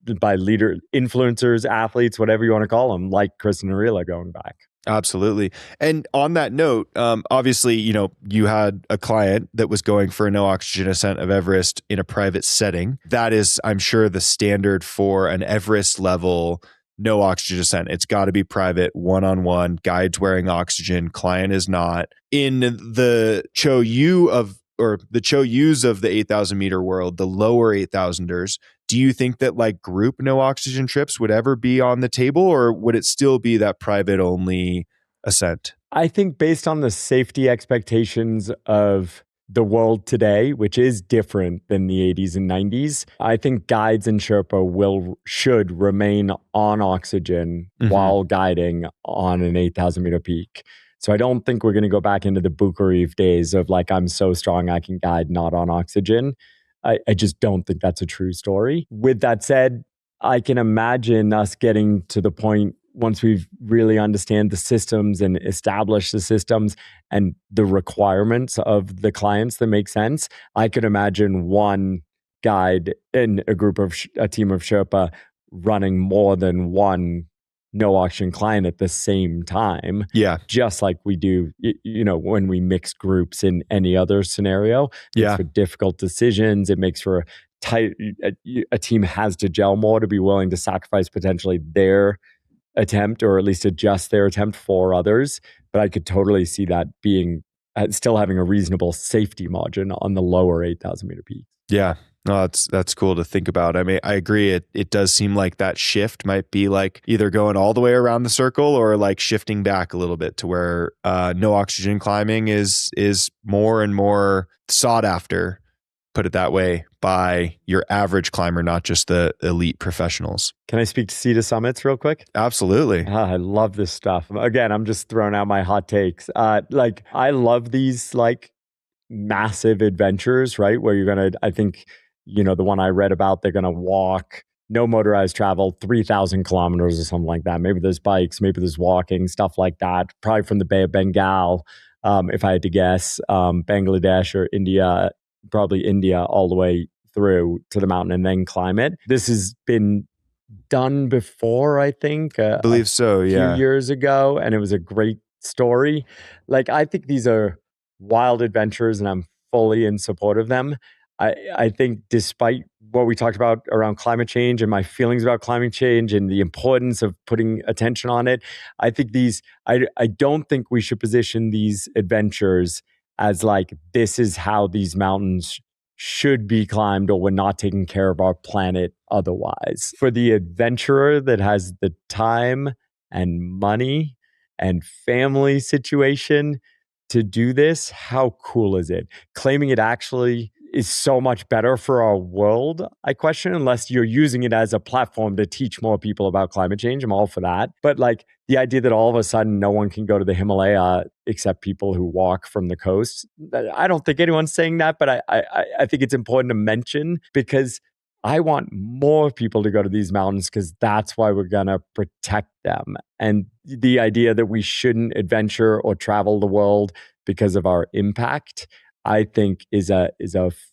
leader influencers, athletes, whatever you want to call them, like Kristen Harila going back. Absolutely. And on that note, obviously, you had a client that was going for a no oxygen ascent of Everest in a private setting. That is, I'm sure, the standard for an Everest level no oxygen ascent. It's got to be private, one-on-one, guides wearing oxygen, client is not. In the Cho Oyu of the 8,000 meter world, the lower 8,000ers, do you think that group no oxygen trips would ever be on the table, or would it still be that private only ascent? I think based on the safety expectations of the world today, which is different than the 80s and 90s, I think guides and Sherpa should remain on oxygen while guiding on an 8,000 meter peak. So I don't think we're going to go back into the Bukhariv days of I'm so strong I can guide not on oxygen. I just don't think that's a true story. With that said, I can imagine us getting to the point once we really understand the systems and establish the systems and the requirements of the clients that make sense. I could imagine one guide in a team of Sherpa running more than one no oxygen client at the same time. Yeah. Just like we do, when we mix groups in any other scenario. It's for difficult decisions. It makes for a team has to gel more to be willing to sacrifice potentially their attempt, or at least adjust their attempt for others. But I could totally see that being still having a reasonable safety margin on the lower 8,000 meter peak. Yeah. No, that's cool to think about. I mean, I agree. It does seem like that shift might be like either going all the way around the circle or like shifting back a little bit to where no oxygen climbing is more and more sought after, put it that way, by your average climber, not just the elite professionals. Can I speak to Sea to Summits real quick? Absolutely. I love this stuff. Again, I'm just throwing out my hot takes. Like I love these like massive adventures, right? Where you're going to, I think, the one I read about, they're going to walk, no motorized travel, 3,000 kilometers or something like that. Maybe there's bikes, maybe there's walking, stuff like that. Probably from the Bay of Bengal, if I had to guess, Bangladesh or India, probably India all the way through to the mountain and then climb it. This has been done before, I think. I believe so, yeah. A few years ago, and it was a great story. Like, I think these are wild adventures, and I'm fully in support of them. I think despite what we talked about around climate change and my feelings about climate change and the importance of putting attention on it, I think I don't think we should position these adventures as like, this is how these mountains should be climbed, or we're not taking care of our planet otherwise. For the adventurer that has the time and money and family situation to do this, how cool is it? Claiming it actually is so much better for our world, I question, unless you're using it as a platform to teach more people about climate change. I'm all for that. But like the idea that all of a sudden no one can go to the Himalaya except people who walk from the coast, I don't think anyone's saying that, but I think it's important to mention, because I want more people to go to these mountains, because that's why we're going to protect them. And the idea that we shouldn't adventure or travel the world because of our impact, I think is a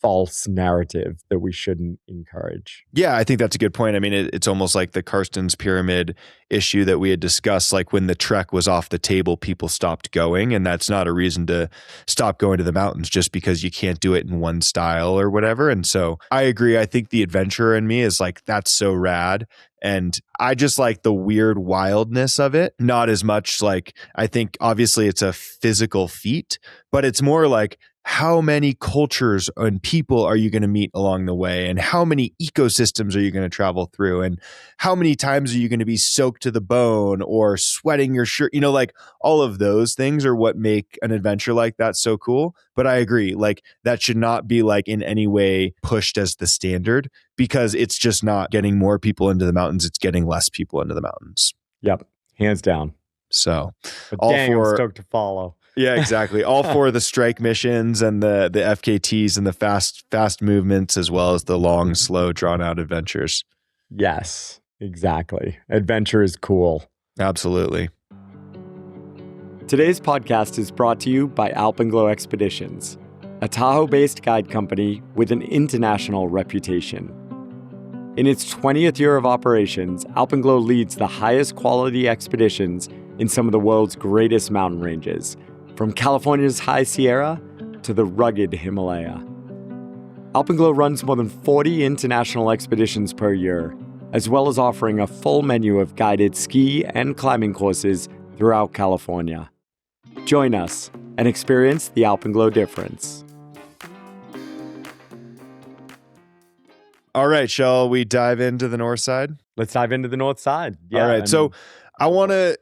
false narrative that we shouldn't encourage. Yeah, I think that's a good point. I mean, it's almost like the Karsten's Pyramid issue that we had discussed. Like when the trek was off the table, people stopped going, and that's not a reason to stop going to the mountains just because you can't do it in one style or whatever. And so I agree. I think the adventurer in me is like, that's so rad. And I just like the weird wildness of it. Not as much like, I think obviously it's a physical feat, but it's more like, how many cultures and people are you going to meet along the way? And how many ecosystems are you going to travel through? And how many times are you going to be soaked to the bone or sweating your shirt? Like all of those things are what make an adventure like that so cool. But I agree, like that should not be like in any way pushed as the standard, because it's just not getting more people into the mountains. It's getting less people into the mountains. Yep. Hands down. So but dang, I'm stoked to follow. Yeah, exactly. All for the strike missions and the FKTs and the fast movements, as well as the long, slow, drawn out adventures. Yes, exactly. Adventure is cool. Absolutely. Today's podcast is brought to you by Alpenglow Expeditions, a Tahoe-based guide company with an international reputation. In its 20th year of operations, Alpenglow leads the highest quality expeditions in some of the world's greatest mountain ranges, from California's High Sierra to the rugged Himalaya. Alpenglow runs more than 40 international expeditions per year, as well as offering a full menu of guided ski and climbing courses throughout California. Join us and experience the Alpenglow difference. All right, shall we dive into the north side? Let's dive into the north side. Yeah, all right, so I want to,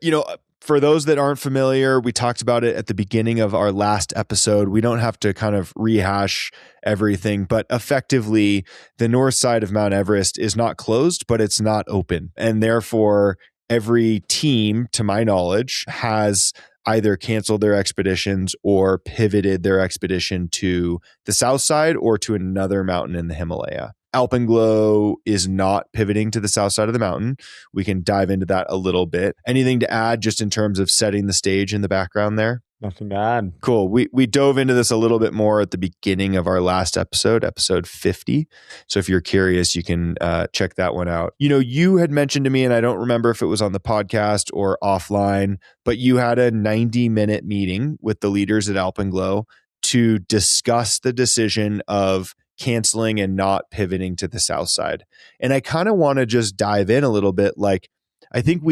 for those that aren't familiar, we talked about it at the beginning of our last episode. We don't have to kind of rehash everything, but effectively, the north side of Mount Everest is not closed, but it's not open. And therefore, every team, to my knowledge, has either canceled their expeditions or pivoted their expedition to the south side or to another mountain in the Himalaya. Alpenglow is not pivoting to the south side of the mountain. We can dive into that a little bit. Anything to add just in terms of setting the stage in the background there? Nothing to add. Cool. We dove into this a little bit more at the beginning of our last episode 50. So if you're curious, you can check that one out. You had mentioned to me, and I don't remember if it was on the podcast or offline, but you had a 90-minute meeting with the leaders at Alpenglow to discuss the decision of canceling and not pivoting to the south side. And I kind of want to just dive in a little bit. Like, I think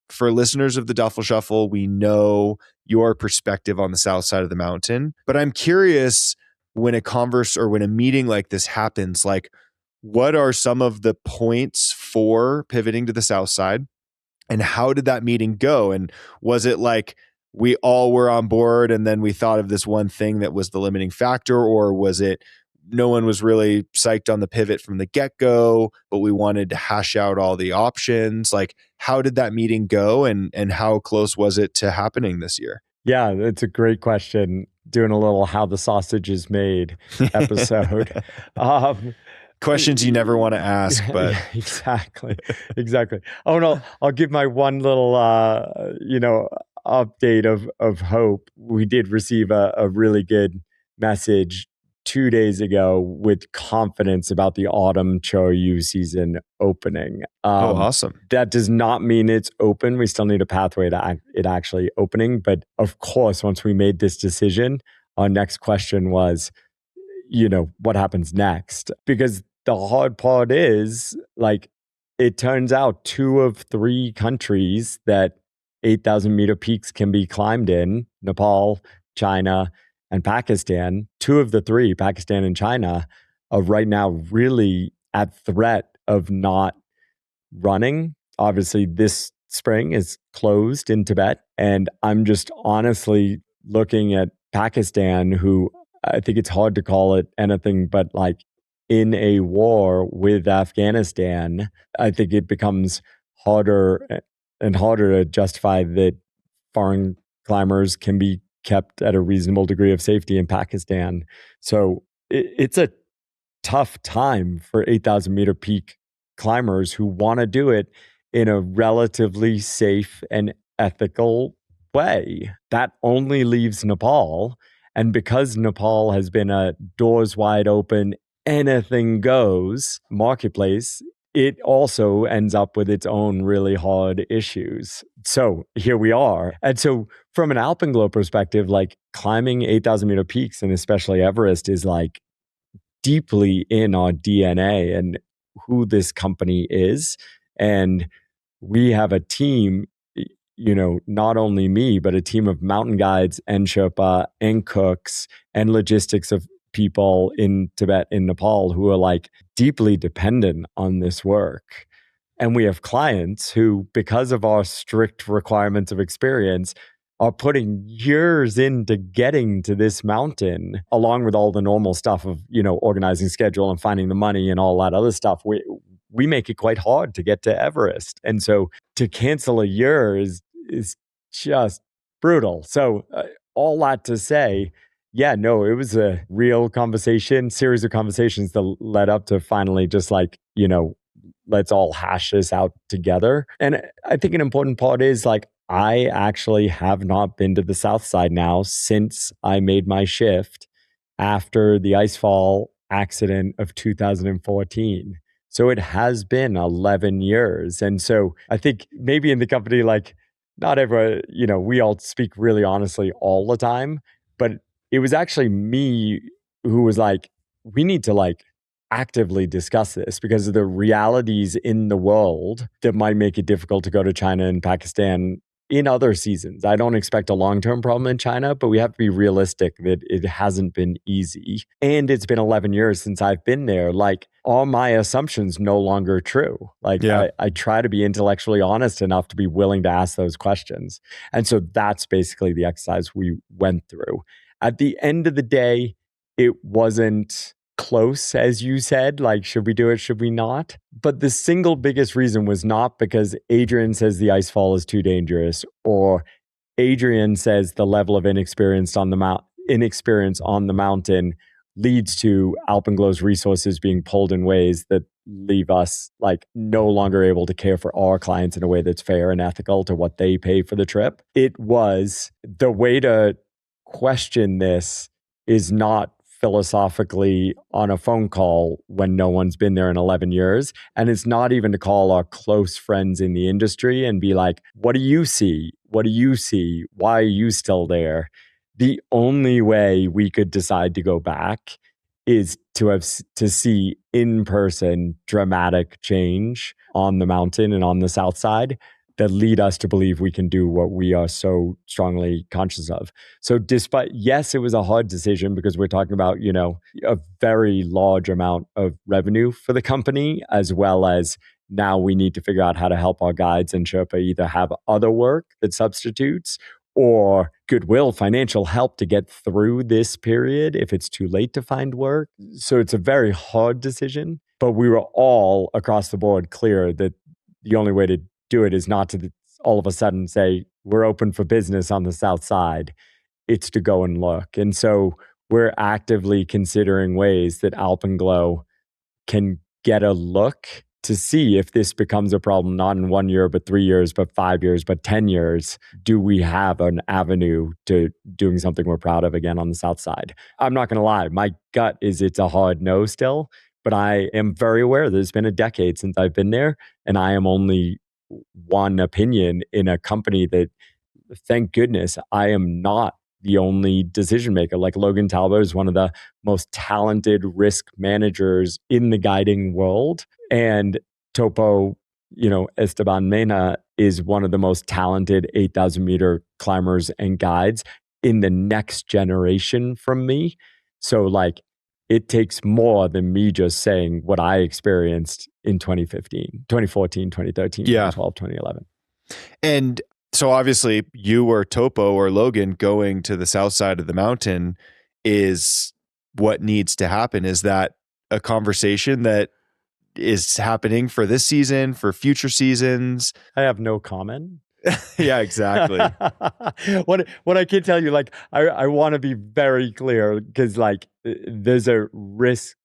for listeners of the Duffel Shuffle, we know your perspective on the south side of the mountain, but I'm curious, when a converse or when a meeting like this happens, like what are some of the points for pivoting to the south side? And how did that meeting go? And was it like we all were on board and then we thought of this one thing that was the limiting factor? Or was it no one was really psyched on the pivot from the get-go, but we wanted to hash out all the options? Like, how did that meeting go and how close was it to happening this year? Yeah, it's a great question. Doing a little how the sausage is made episode. Questions you never want to ask, but yeah, exactly. Oh no, I'll give my one little update of hope. We did receive a really good message 2 days ago with confidence about the autumn Choyu season opening. awesome. That does not mean it's open. We still need a pathway to it actually opening. But of course, once we made this decision, our next question was, what happens next? Because the hard part is, like, it turns out 2 of 3 countries that 8,000 meter peaks can be climbed in, Nepal, China, and Pakistan, 2 of the 3, Pakistan and China, are right now really at threat of not running. Obviously, this spring is closed in Tibet. And I'm just honestly looking at Pakistan, who I think it's hard to call it anything but like in a war with Afghanistan. I think it becomes harder and harder to justify that foreign climbers can be kept at a reasonable degree of safety in Pakistan. So it's a tough time for 8,000 meter peak climbers who want to do it in a relatively safe and ethical way. That only leaves Nepal. And because Nepal has been a doors wide open, anything goes marketplace, it also ends up with its own really hard issues. So here we are. And so from an Alpenglow perspective, like climbing 8,000 meter peaks and especially Everest is like deeply in our DNA and who this company is. And we have a team, not only me, but a team of mountain guides and Sherpa and cooks and logistics of people in Tibet, in Nepal, who are like deeply dependent on this work. And we have clients who, because of our strict requirements of experience, are putting years into getting to this mountain, along with all the normal stuff of, organizing schedule and finding the money and all that other stuff. We make it quite hard to get to Everest. And so to cancel a year is just brutal. So all that to say, yeah, no, it was a real series of conversations that led up to finally just like, let's all hash this out together. And I think an important part is like, I actually have not been to the south side now since I made my shift after the icefall accident of 2014. So it has been 11 years. And so I think maybe in the company, like not everyone, we all speak really honestly all the time, but it was actually me who was like, we need to like actively discuss this because of the realities in the world that might make it difficult to go to China and Pakistan in other seasons. I don't expect a long-term problem in China, but we have to be realistic that it hasn't been easy. And it's been 11 years since I've been there. Like, are my assumptions no longer true? Like, yeah. I try to be intellectually honest enough to be willing to ask those questions. And so that's basically the exercise we went through. At the end of the day, it wasn't close, as you said, like, should we do it, should we not? But the single biggest reason was not because Adrian says the icefall is too dangerous, or Adrian says the level of inexperience on the mountain leads to Alpenglow's resources being pulled in ways that leave us like no longer able to care for our clients in a way that's fair and ethical to what they pay for the trip. It was the way to question this is not philosophically on a phone call when no one's been there in 11 years. And it's not even to call our close friends in the industry and be like, what do you see? What do you see? Why are you still there? The only way we could decide to go back is to see in person dramatic change on the mountain and on the south side. that lead us to believe we can do what we are so strongly conscious of. So despite, yes, it was a hard decision because we're talking about, a very large amount of revenue for the company, as well as now we need to figure out how to help our guides and Sherpa either have other work that substitutes or goodwill, financial help to get through this period if it's too late to find work. So it's a very hard decision, but we were all across the board clear that the only way to do it is not to all of a sudden say, we're open for business on the south side. It's to go and look. And so we're actively considering ways that Alpenglow can get a look to see if this becomes a problem, not in 1 year, but 3 years, but 5 years, but 10 years. Do we have an avenue to doing something we're proud of again on the south side? I'm not going to lie. My gut is it's a hard no still, but I am very aware there's been a decade since I've been there, and I am only one opinion in a company that, thank goodness, I am not the only decision maker. Like Logan Talbot is one of the most talented risk managers in the guiding world. And Topo, Esteban Mena is one of the most talented 8,000 meter climbers and guides in the next generation from me. So it takes more than me just saying what I experienced in 2015, 2014, 2013, 2012, 2011. And so obviously you or Topo or Logan going to the south side of the mountain is what needs to happen. Is that a conversation that is happening for this season, for future seasons? I have no comment. Yeah, exactly. What I can tell you, I want to be very clear because there's a risk.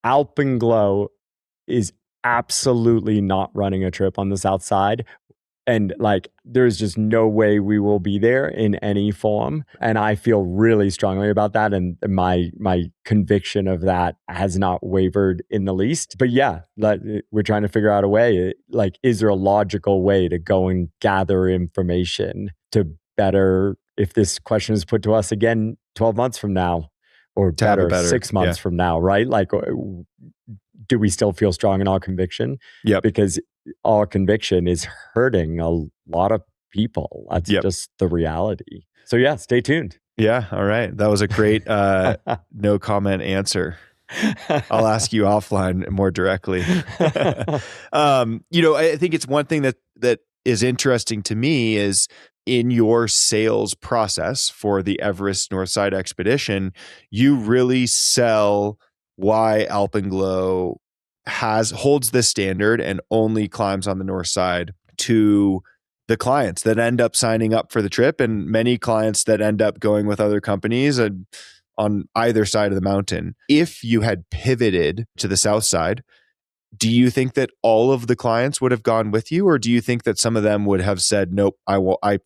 Alpenglow is absolutely not running a trip on the south side. And there's just no way we will be there in any form. And I feel really strongly about that. And my conviction of that has not wavered in the least. But yeah, we're trying to figure out a way, is there a logical way to go and gather information to better, if this question is put to us again 12 months from now, or better 6 months from now, right? Do we still feel strong in our conviction? Yeah. Because our conviction is hurting a lot of people. That's just the reality. So yeah, stay tuned. Yeah. All right. That was a great no comment answer. I'll ask you offline more directly. I think it's one thing that is interesting to me is in your sales process for the Everest Northside expedition, you really sell why Alpenglow holds this standard and only climbs on the north side to the clients that end up signing up for the trip, and many clients that end up going with other companies on either side of the mountain. If you had pivoted to the south side, do you think that all of the clients would have gone with you, or do you think that some of them would have said, nope, I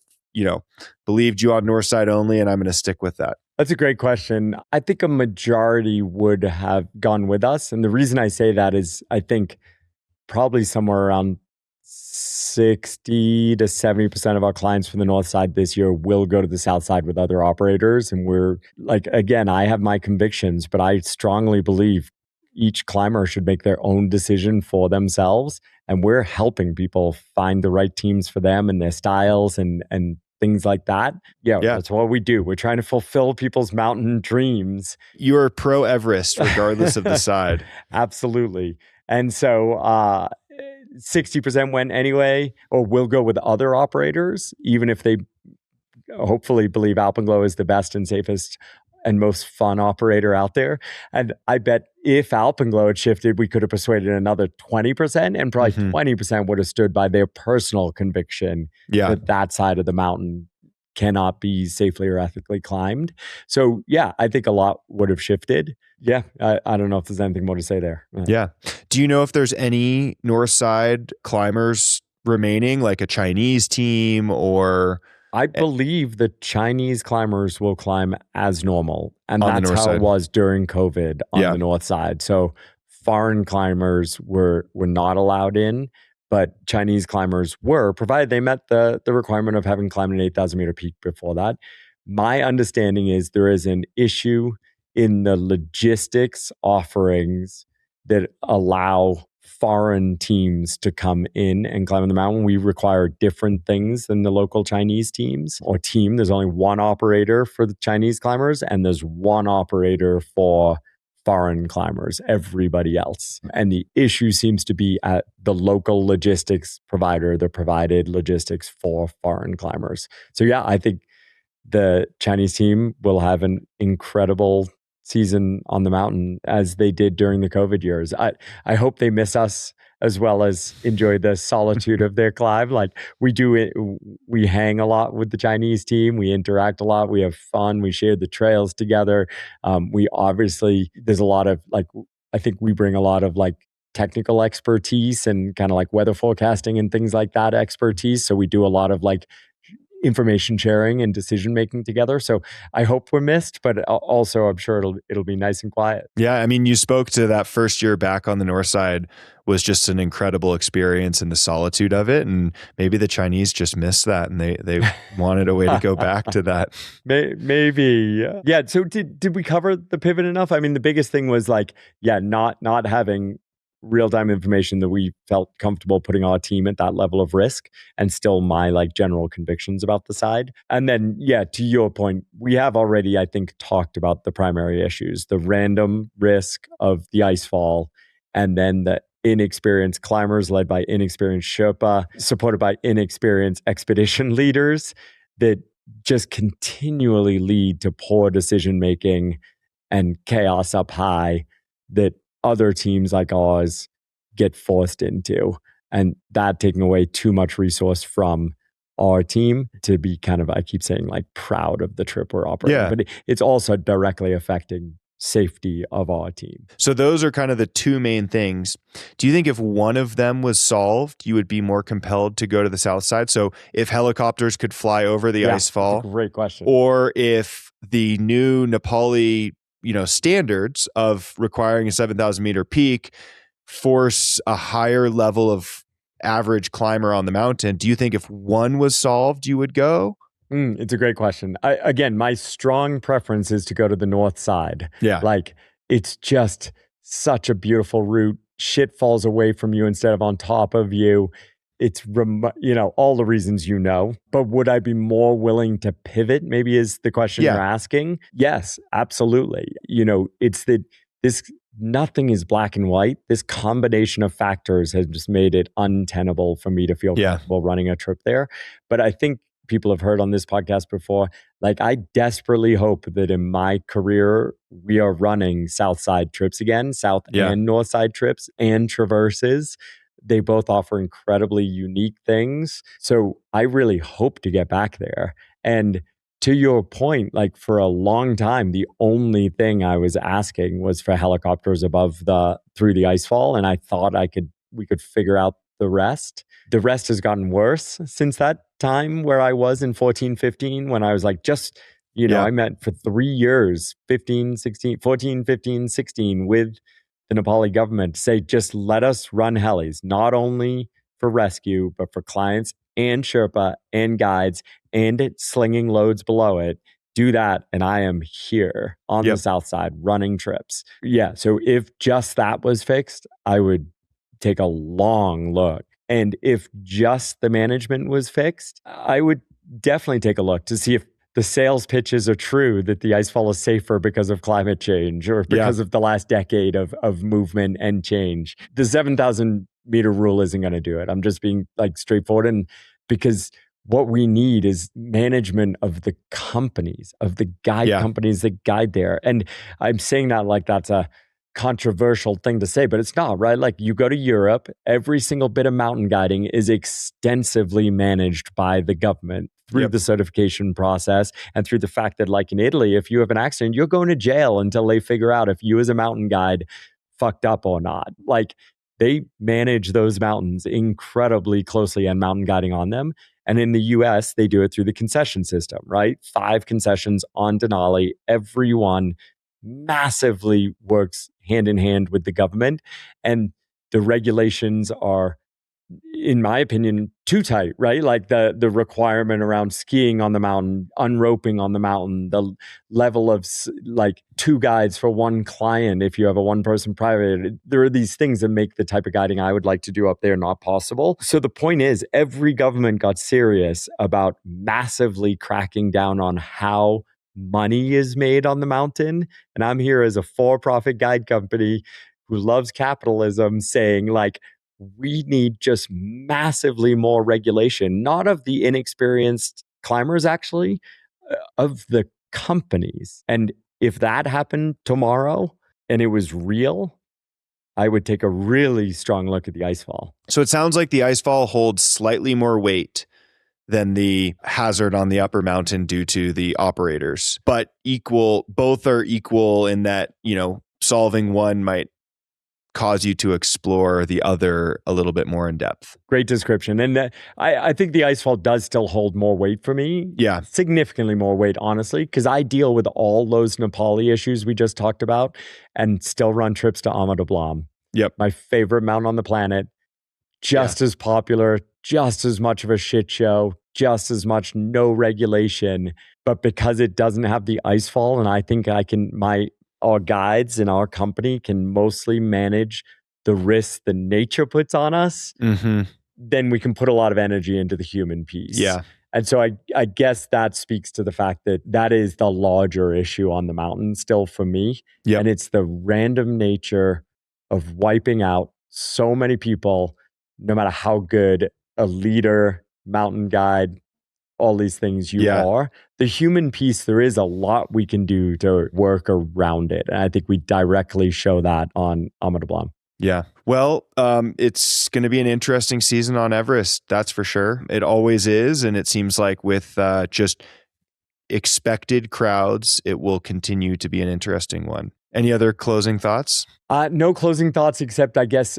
believed you on north side only, and I'm going to stick with that? That's a great question. I think a majority would have gone with us. And the reason I say that is I think probably somewhere around 60 to 70% of our clients from the north side this year will go to the south side with other operators. And we're again, I have my convictions, but I strongly believe each climber should make their own decision for themselves. And we're helping people find the right teams for them and their styles and things like that. Yeah, that's what we do. We're trying to fulfill people's mountain dreams. You're pro Everest, regardless of the side. Absolutely. And so 60% went anyway, or will go with other operators, even if they hopefully believe Alpenglow is the best and safest and most fun operator out there. And I bet if Alpenglow had shifted, we could have persuaded another 20%, and probably 20% would have stood by their personal conviction that side of the mountain cannot be safely or ethically climbed. So yeah, I think a lot would have shifted. Yeah, I don't know if there's anything more to say there. Yeah. Do you know if there's any north side climbers remaining, like a Chinese team or... I believe the Chinese climbers will climb as normal. And that's how it was during COVID on the north side. So foreign climbers were not allowed in, but Chinese climbers were, provided they met the requirement of having climbed an 8,000 meter peak before that. My understanding is there is an issue in the logistics offerings that allow foreign teams to come in and climb the mountain. We require different things than the local Chinese teams or team. There's only one operator for the Chinese climbers, and there's one operator for foreign climbers, everybody else. And the issue seems to be at the local logistics provider that provided logistics for foreign climbers. So yeah, I think the Chinese team will have an incredible season on the mountain as they did during the COVID years. I hope they miss us as well as enjoy the solitude of their climb. Like we do it, we hang a lot with the Chinese team. We interact a lot. We have fun. We share the trails together. We obviously, there's a lot of like, I think we bring a lot of like technical expertise and kind of like weather forecasting and things like that expertise. So we do a lot of like information sharing and decision making together. So I hope we're missed, but also I'm sure it'll be nice and quiet. Yeah, I mean, you spoke to that first year back on the north side was just an incredible experience and the solitude of it. And maybe the Chinese just missed that and they wanted a way to go back to that. Maybe. Yeah. So did we cover the pivot enough? I mean, the biggest thing was like, yeah, not having real-time information that we felt comfortable putting our team at that level of risk, and still my like general convictions about the side. And then, yeah, to your point, we have already, I think, talked about the primary issues, the random risk of the ice fall, and then the inexperienced climbers led by inexperienced Sherpa, supported by inexperienced expedition leaders that just continually lead to poor decision-making and chaos up high that other teams like ours get forced into, and that taking away too much resource from our team to be kind of, I keep saying like proud of the trip we're operating, Yeah. but it's also directly affecting safety of our team. So those are kind of the two main things. Do you think if one of them was solved, you would be more compelled to go to the south side? So if helicopters could fly over the ice fall, that's a great question. Or if the new Nepali standards of requiring a 7,000 meter peak force a higher level of average climber on the mountain, do you think if one was solved, you would go? It's a great question. Again, my strong preference is to go to the north side. Yeah. Like it's just such a beautiful route. Shit falls away from you instead of on top of you. It's, all the reasons but would I be more willing to pivot? Maybe is the question you're asking. Yes, absolutely. It's that nothing is black and white. This combination of factors has just made it untenable for me to feel comfortable running a trip there. But I think people have heard on this podcast before, like I desperately hope that in my career, we are running south side trips again, south and north side trips and traverses. They both offer incredibly unique things. So I really hope to get back there. And to your point, like for a long time, the only thing I was asking was for helicopters through the icefall. And I thought we could figure out the rest. The rest has gotten worse since that time where I was in 14, 15, when I was like I met for 3 years, 15, 16, 14, 15, 16 with the Nepali government to say, just let us run helis, not only for rescue, but for clients and Sherpa and guides and slinging loads below it. Do that. And I am here on the south side running trips. Yeah. So if just that was fixed, I would take a long look. And if just the management was fixed, I would definitely take a look to see if the sales pitches are true that the icefall is safer because of climate change or because of the last decade of movement and change. The 7,000 meter rule isn't going to do it. I'm just being like straightforward. And because what we need is management of the companies, of the guide companies that guide there. And I'm saying that like that's a controversial thing to say, but it's not, right? Like you go to Europe, every single bit of mountain guiding is extensively managed by the government through the certification process and through the fact that like in Italy, if you have an accident, you're going to jail until they figure out if you as a mountain guide fucked up or not. Like they manage those mountains incredibly closely and mountain guiding on them. And in the US, they do it through the concession system, right? 5 concessions on Denali, everyone massively works hand in hand with the government, and the regulations are in my opinion, too tight, right? Like the requirement around skiing on the mountain, unroping on the mountain, the level of like 2 guides for 1 client if you have a 1-person private. There are these things that make the type of guiding I would like to do up there not possible. So the point is, every government got serious about massively cracking down on how money is made on the mountain. And I'm here as a for-profit guide company who loves capitalism saying, like, we need just massively more regulation, not of the inexperienced climbers, actually, of the companies. And if that happened tomorrow and it was real, I would take a really strong look at the icefall. So it sounds like the icefall holds slightly more weight than the hazard on the upper mountain due to the operators, but both are equal in that, solving one might cause you to explore the other a little bit more in depth. Great description. And I think the icefall does still hold more weight for me. Yeah. Significantly more weight, honestly, because I deal with all those Nepali issues we just talked about and still run trips to Ama Dablam. Yep. My favorite mountain on the planet. Just as popular, just as much of a shit show, just as much no regulation. But because it doesn't have the icefall, and I think our guides in our company can mostly manage the risks the nature puts on us, then we can put a lot of energy into the human piece. Yeah. And so I guess that speaks to the fact that is the larger issue on the mountain still for me. Yep. And it's the random nature of wiping out so many people, no matter how good a leader, mountain guide, all these things you are. The human piece, there is a lot we can do to work around it. And I think we directly show that on Ama Dablam. Yeah. Well, it's going to be an interesting season on Everest. That's for sure. It always is. And it seems like with just expected crowds, it will continue to be an interesting one. Any other closing thoughts? No closing thoughts, except I guess,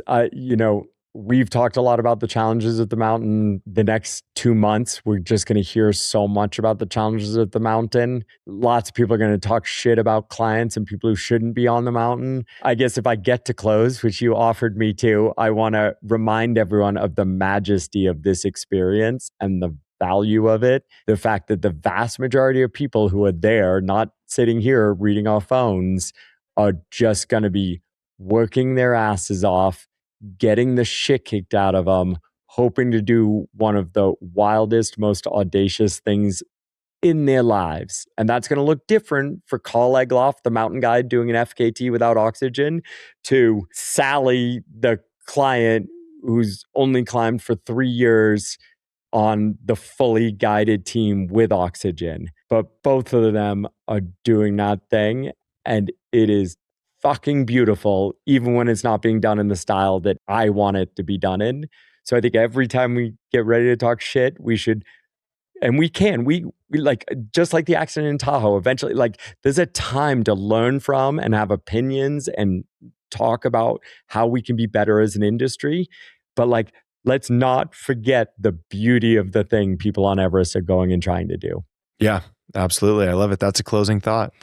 we've talked a lot about the challenges of the mountain. The next 2 months, we're just going to hear so much about the challenges of the mountain. Lots of people are going to talk shit about clients and people who shouldn't be on the mountain. I guess if I get to close, which you offered me to, I want to remind everyone of the majesty of this experience and the value of it. The fact that the vast majority of people who are there, not sitting here reading our phones, are just going to be working their asses off, getting the shit kicked out of them, hoping to do one of the wildest, most audacious things in their lives. And that's going to look different for Carl Egloff, the mountain guide doing an FKT without oxygen, to Sally, the client who's only climbed for 3 years on the fully guided team with oxygen. But both of them are doing that thing. And it is fucking beautiful, even when it's not being done in the style that I want it to be done in. So I think every time we get ready to talk shit, we should, and we can, we like, just like the accident in Tahoe, eventually, like, there's a time to learn from and have opinions and talk about how we can be better as an industry. But like, let's not forget the beauty of the thing people on Everest are going and trying to do. Yeah, absolutely. I love it. That's a closing thought.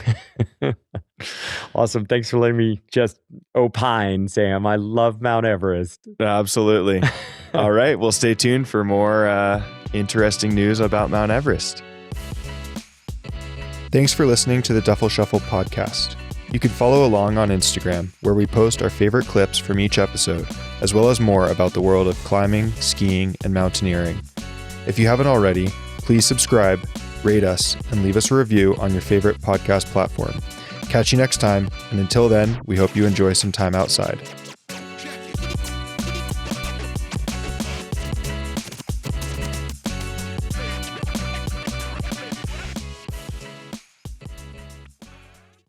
Awesome. Thanks for letting me just opine, Sam. I love Mount Everest. Absolutely. All right. Well, stay tuned for more interesting news about Mount Everest. Thanks for listening to the Duffel Shuffle podcast. You can follow along on Instagram, where we post our favorite clips from each episode, as well as more about the world of climbing, skiing, and mountaineering. If you haven't already, please subscribe, rate us, and leave us a review on your favorite podcast platform. Catch you next time, and until then, we hope you enjoy some time outside.